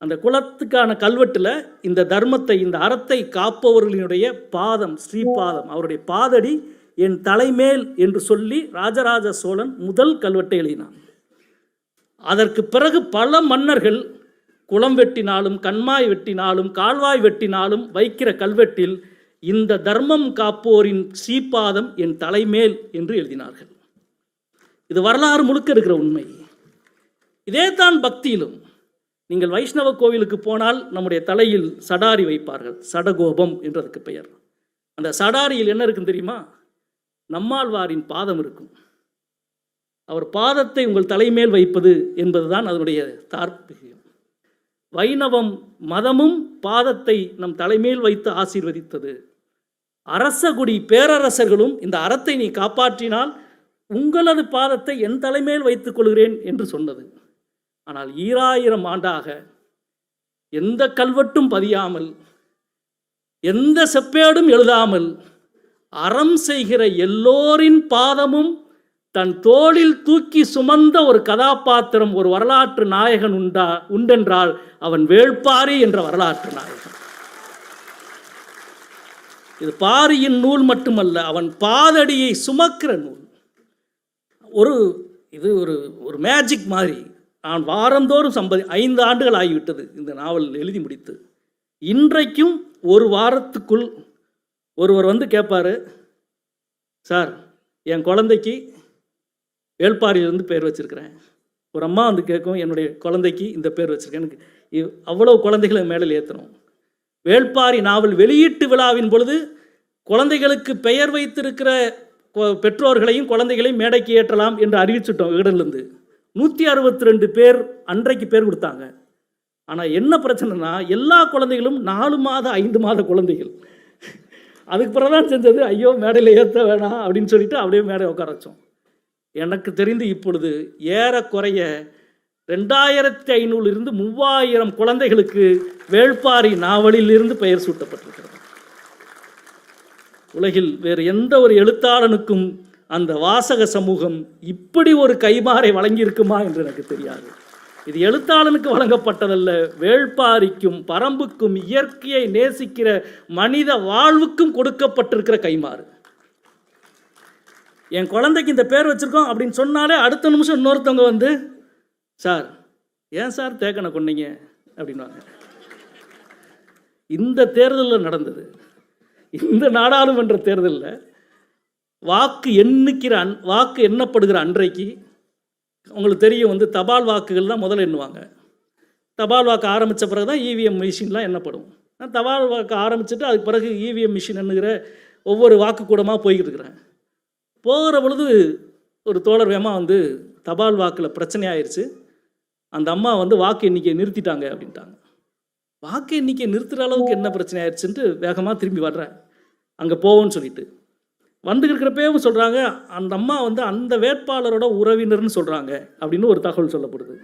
அந்த குளத்துக்கான கல்வெட்டில் இந்த தர்மத்தை, இந்த அறத்தை காப்பவர்களுடைய பாதம், ஸ்ரீபாதம், அவருடைய பாதடி என் தலைமேல் என்று சொல்லி ராஜராஜ சோழன் முதல் கல்வெட்டை எழுதினான். அதற்கு பிறகு பல மன்னர்கள் குளம் வெட்டினாலும், கண்மாய் வெட்டினாலும், கால்வாய் வெட்டினாலும் வைக்கிற கல்வெட்டில் இந்த தர்மம் காப்போரின் ஸ்ரீபாதம் என் தலைமேல் என்று எழுதினார்கள். இது வரலாறு முழுக்க இருக்கிற உண்மை. இதே தான் பக்தியிலும். நீங்கள் வைஷ்ணவ கோவிலுக்கு போனால் நம்முடைய தலையில் சடாரி வைப்பார்கள், சடகோபம் என்றதுக்கு பெயர். அந்த சடாரியில் என்ன இருக்குன்னு தெரியுமா? நம்மாழ்வாரின் பாதம் இருக்கும். அவர் பாதத்தை உங்கள் தலைமேல் வைப்பது என்பதுதான் அதனுடைய தாற்பயம். வைணவம் மதமும் பாதத்தை நம் தலைமேல் வைத்து ஆசீர்வதித்தது. அரசகுடி பேரரசர்களும் இந்த அறத்தை நீ காப்பாற்றினால் உங்களது பாதத்தை என் தலைமேல் வைத்துக் கொள்கிறேன் என்று சொன்னது. ஆனால் 2000 ஆண்டாக எந்த கல்வெட்டும் பதியாமல், எந்த செப்பேடும் எழுதாமல், அறம் செய்கிற எல்லோரின் பாதமும் தன் தோளில் தூக்கி சுமந்த ஒரு கதாபாத்திரம், ஒரு வரலாற்று நாயகன் உண்டென்றால் அவன் வேள்பாரி என்ற வரலாற்று நாயகன். இது பாரியின் நூல் மட்டுமல்ல, அவன் பாதடியை சுமக்கிற நூல். இது ஒரு மேஜிக் மாதிரி. நான் வாரந்தோறும் 5 ஆண்டுகள் ஆகிவிட்டது இந்த நாவல் எழுதி முடித்து. இன்றைக்கும் ஒரு வாரத்துக்குள் ஒருவர் வந்து கேட்பார், சார் என் குழந்தைக்கு வேள்பாரியிலிருந்து பேர் வச்சுருக்கிறேன். ஒரு அம்மா வந்து கேட்கும், என்னுடைய குழந்தைக்கு இந்த பேர் வச்சுருக்கேன். எனக்கு அவ்வளோ குழந்தைகளை மேலே ஏற்றணும். வேள்பாரி நாவல் வெளியீட்டு விழாவின் பொழுது குழந்தைகளுக்கு பெயர் வைத்திருக்கிற பெற்றோர்களையும் குழந்தைகளையும் மேடைக்கு ஏற்றலாம் என்று அறிவிச்சுட்டோம். வீடிலிருந்து 162 பேர் அன்றைக்கு பேர் கொடுத்தாங்க. ஆனால் என்ன பிரச்சனைனா, எல்லா குழந்தைகளும் 4 மாத 5 மாத குழந்தைகள். அதுக்கு பிறகு தான் செஞ்சது, ஐயோ மேடையில் ஏற்ற வேணாம் அப்படின்னு சொல்லிட்டு அப்படியே மேடை உட்கார வச்சோம். எனக்கு தெரிந்து இப்பொழுது ஏறக்குறைய 2500 இருந்து 3000 குழந்தைகளுக்கு வேள்பாரி நாவலிலிருந்து பெயர் சூட்டப்பட்டிருக்கிறது. உலகில் வேறு எந்த ஒரு எழுத்தாளனுக்கும் அந்த வாசக சமூகம் இப்படி ஒரு கைமாறை வழங்கியிருக்குமா என்று எனக்கு தெரியாது. இது எழுத்தாளனுக்கு வழங்கப்பட்டதல்ல, வேள்பாரிக்கும் பரம்புக்கும் இயற்கையை நேசிக்கிற மனித வாழ்வுக்கும் கொடுக்கப்பட்டிருக்கிற கைமாறு. என் குழந்தைக்கு இந்த பேர் வச்சுருக்கோம் அப்படின்னு சொன்னாலே அடுத்த நிமிஷம் இன்னொருத்தவங்க வந்து, சார் ஏன் சார் தேக்கனை கொண்டீங்க அப்படின்வாங்க. இந்த தேர்தலில் நடந்தது, இந்த நாடாளுமன்ற தேர்தலில் வாக்கு எண்ணப்படுகிற அன்றைக்கு உங்களுக்கு தெரியும், வந்து தபால் வாக்குகள் தான் முதல்ல எண்ணுவாங்க. தபால் வாக்கு ஆரம்பித்த பிறகு தான் இவிஎம் மிஷின்லாம் எண்ணப்படும். நான் தபால் வாக்கு ஆரம்பிச்சுட்டு அதுக்கு பிறகு இவிஎம் மிஷின் எண்ணுகிற ஒவ்வொரு வாக்கு கூடமாக போய்கிட்டு இருக்கிறேன். போகிற பொழுது ஒரு தோழர் வேகமாக வந்து, தபால் வாக்கில் பிரச்சனை ஆயிடுச்சு, அந்த அம்மா வந்து வாக்கு எண்ணிக்கையை நிறுத்திட்டாங்க அப்படின்ட்டாங்க. வாக்கு எண்ணிக்கையை நிறுத்துகிற அளவுக்கு என்ன பிரச்சனை ஆயிடுச்சுன்ட்டு வேகமாக திரும்பி வர்றேன். அங்கே போவோன்னு சொல்லிட்டு வந்துருக்கிறப்பவும் சொல்கிறாங்க, அந்த அம்மா வந்து அந்த வேட்பாளரோட உறவினர்னு சொல்கிறாங்க அப்படின்னு ஒரு தகவல் சொல்லப்படுது.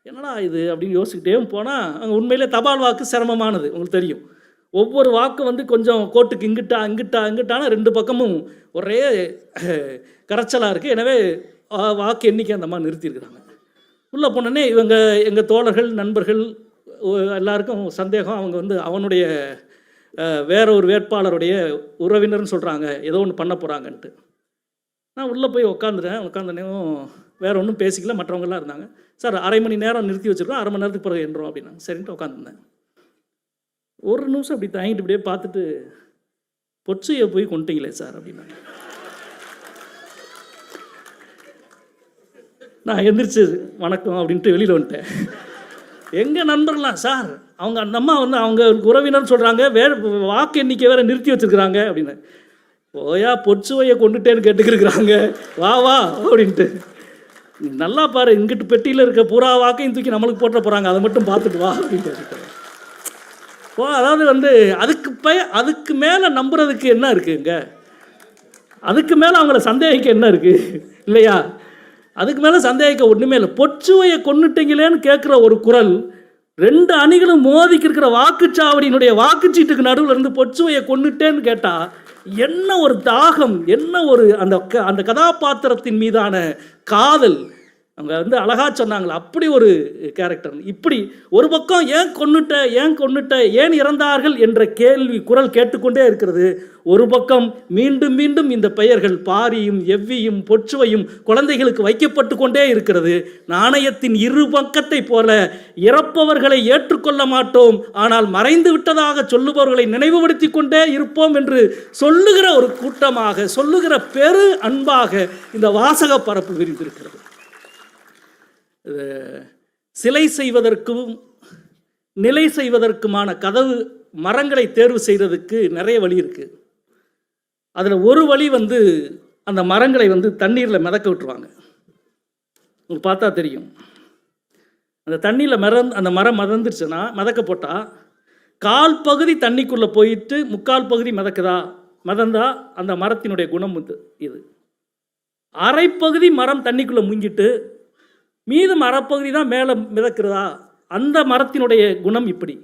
என்னடா இது அப்படின்னு யோசிக்கிட்டே போனால், அங்கே உண்மையிலே தபால் வாக்கு சிரமமானது. உங்களுக்கு தெரியும், ஒவ்வொரு வாக்கு வந்து கொஞ்சம் கோட்டுக்கு இங்கிட்டான 2 பக்கமும் ஒரே கரைச்சலாக இருக்குது. எனவே வாக்கு எண்ணிக்கை அந்த அம்மா நிறுத்தியிருக்கிறாங்க. உள்ளே போனோடனே இவங்க எங்கள் தோழர்கள் நண்பர்கள் எல்லாருக்கும் சந்தேகம். அவங்க வந்து அவனுடைய வேற ஒரு வேட்பாளருடைய உறவினர்னு சொல்கிறாங்க, ஏதோ ஒன்று பண்ண போகிறாங்கன்ட்டு. நான் உள்ளே போய் உட்காந்துனேவும் வேறு ஒன்றும் பேசிக்கல. மற்றவங்களாம் இருந்தாங்க. சார் 1/2 மணி நேரம் நிறுத்தி வச்சுருக்கோம், 1/2 மணி நேரத்துக்கு பிறகு என்றோம் அப்படின்னாங்க. சரின்ட்டு உட்காந்துருந்தேன். ஒரு நிமிஷம் அப்படி தாங்கிட்டு இப்படியே பார்த்துட்டு, பொற்சையை போய் கொண்டுட்டீங்களே சார் அப்படின்னாங்க. நான் எந்திரிச்சு வணக்கம் அப்படின்ட்டு வெளியில் வந்துட்டேன். எங்கள் நண்பர்களாம், சார் அவங்க அந்த அம்மா வந்து அவங்க உறவினர்னு சொல்கிறாங்க, வாக்கு எண்ணிக்கை வேறு நிறுத்தி வச்சுருக்குறாங்க அப்படின்னு. ஓயா பொற்சுவையை கொண்டுட்டேன்னு கேட்டுக்கிருக்கிறாங்க, வா அப்படின்ட்டு. நல்லா பாரு, இங்கிட்டு பெட்டியில் இருக்க பூரா வாக்கையும் தூக்கி நம்மளுக்கு போட்ட போகிறாங்க, அதை மட்டும் பார்த்துட்டு வா அப்படின்னு கேட்டுக்கிறேன். அதாவது வந்து அதுக்கு மேலே நம்புறதுக்கு என்ன இருக்குங்க? அதுக்கு மேலே அவங்கள சந்தேகிக்க என்ன இருக்குது இல்லையா? அதுக்கு மேலே சந்தேகிக்க ஒன்றுமே இல்லை. பொற்சுவையை கொன்னுட்டீங்களேன்னு கேட்குற ஒரு குரல், 2 அணிகளும் மோதிக்கு இருக்கிற வாக்குச்சாவடியினுடைய வாக்குச்சீட்டுக்கு நடுவில் இருந்து பொற்சுவையை கொன்னுட்டேன்னு கேட்டால் என்ன ஒரு தாகம், என்ன ஒரு அந்த கதாபாத்திரத்தின் மீதான காதல். அவங்க வந்து அழகா சொன்னாங்களே, அப்படி ஒரு கேரக்டர். இப்படி ஒரு பக்கம் ஏன் கொன்னுட்ட, ஏன் இறந்தார்கள் என்ற கேள்வி குரல் கேட்டுக்கொண்டே இருக்கிறது. ஒரு பக்கம் மீண்டும் மீண்டும் இந்த பெயர்கள் பாரியும் எவ்வியும் பொற்சுவையும் குழந்தைகளுக்கு வைக்கப்பட்டு கொண்டே இருக்கிறது. நாணயத்தின் இரு பக்கத்தை போல இறப்பவர்களை ஏற்றுக்கொள்ள மாட்டோம், ஆனால் மறைந்து விட்டதாக சொல்லுபவர்களை நினைவுபடுத்தி கொண்டே இருப்போம் என்று சொல்லுகிற ஒரு கூட்டமாக, சொல்லுகிற பெரு அன்பாக இந்த வாசக பரப்பு விரிந்திருக்கிறது. சிலை செய்வதற்கும் நிலை செய்வதற்குமான கதவு மரங்களை தேர்வு செய்கிறதுக்கு நிறைய வழி இருக்குது. அதில் ஒரு வழி வந்து அந்த மரங்களை வந்து தண்ணீரில் மிதக்க விட்டுருவாங்க. உங்களுக்கு பார்த்தா தெரியும். அந்த தண்ணியில் அந்த மரம் மிதந்துருச்சுன்னா, மிதக்க போட்டால் கால் பகுதி தண்ணிக்குள்ளே போயிட்டு 3/4 பகுதி மிதந்தா அந்த மரத்தினுடைய குணம் வந்து இது. அரை பகுதி மரம் தண்ணிக்குள்ளே முங்கிட்டு மீது மரப்பகுதி தான் மேலே மிதக்கிறதா, அந்த மரத்தினுடைய குணம் இப்படி.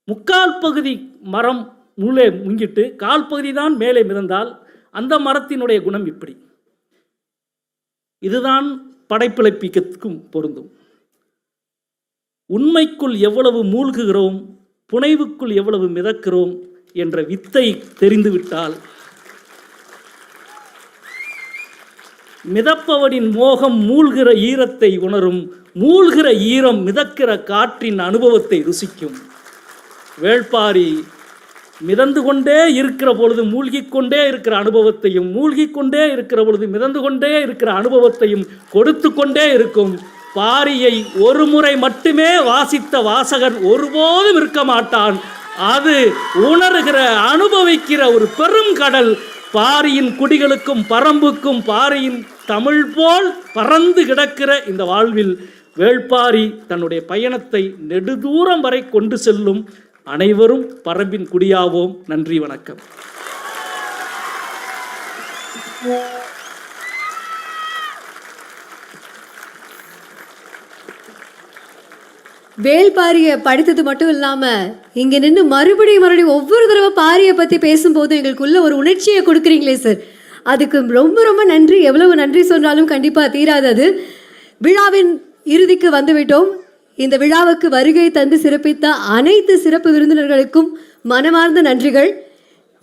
3/4 பகுதி மரம் உள்ளே முங்கிட்டு 1/4 பகுதி தான் மேலே மிதந்தால் அந்த மரத்தினுடைய குணம் இப்படி. இதுதான் படைப்பிழப்பிக்கும் பொருந்தும். உண்மைக்குள் எவ்வளவு மூழ்குகிறோம், புனைவுக்குள் எவ்வளவு மிதக்கிறோம் என்ற வித்தை தெரிந்துவிட்டால் மிதப்பவனின் மோகம் மூழ்கிற ஈரத்தை உணரும், மூழ்கிற ஈரம் மிதக்கிற காற்றின் அனுபவத்தை ருசிக்கும். வேள்பாரி மிதந்து கொண்டே இருக்கிற பொழுது மூழ்கிக்கொண்டே இருக்கிற அனுபவத்தையும், மூழ்கிக்கொண்டே இருக்கிற பொழுது மிதந்து கொண்டே இருக்கிற அனுபவத்தையும் கொடுத்து கொண்டே இருக்கும். பாரியை ஒரு முறை மட்டுமே வாசித்த வாசகன் ஒருபோதும் இருக்க மாட்டான். அது உணர்கிற, அனுபவிக்கிற ஒரு பெரும் கடல். பாரியின் குடிகளுக்கும் பரம்புக்கும் பாரியின் தமிழ் போல் பறந்து கிடக்கிற இந்த வாழ்வில் வேள்பாரி தன்னுடைய பயணத்தை நெடுதூரம் வரை கொண்டு செல்லும். அனைவரும் பரம்பின் குடியாவோம். நன்றி, வணக்கம். வேள்பாரியை படித்தது மட்டும் இல்லாமல் இங்கே நின்று மறுபடியும் ஒவ்வொரு தடவை பாரியை பற்றி பேசும்போது எங்களுக்குள்ள ஒரு உணர்ச்சியை கொடுக்குறீங்களே சார், அதுக்கு ரொம்ப ரொம்ப நன்றி. எவ்வளவு நன்றி சொன்னாலும் கண்டிப்பாக தீராதது. விழாவின் இறுதிக்கு வந்துவிட்டோம். இந்த விழாவுக்கு வருகை தந்து சிறப்பித்த அனைத்து சிறப்பு விருந்தினர்களுக்கும் மனமார்ந்த நன்றிகள்.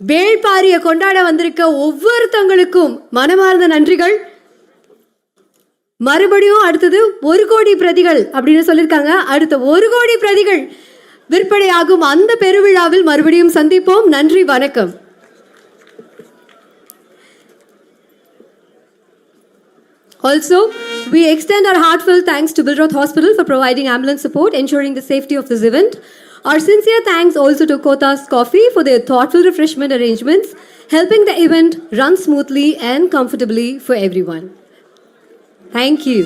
வேள்பாரியை கொண்டாட வந்திருக்க ஒவ்வொருத்தவங்களுக்கும் மனமார்ந்த நன்றிகள். மறுபடியும் அடுத்தது 1 கோடி பிரதிகள் அப்படின்னு சொல்லியிருக்காங்க. அடுத்த 1 கோடி பிரதிகள் விற்பனையாகும் அந்த பெருவிழாவில் மறுபடியும் சந்திப்போம். நன்றி, வணக்கம். Also, we extend our heartfelt thanks to Bilroth Hospital for providing ambulance support, ensuring the safety of this event. Our sincere thanks also to Kothas Coffee for their thoughtful refreshment arrangements, helping the event run smoothly and comfortably for everyone. Thank you.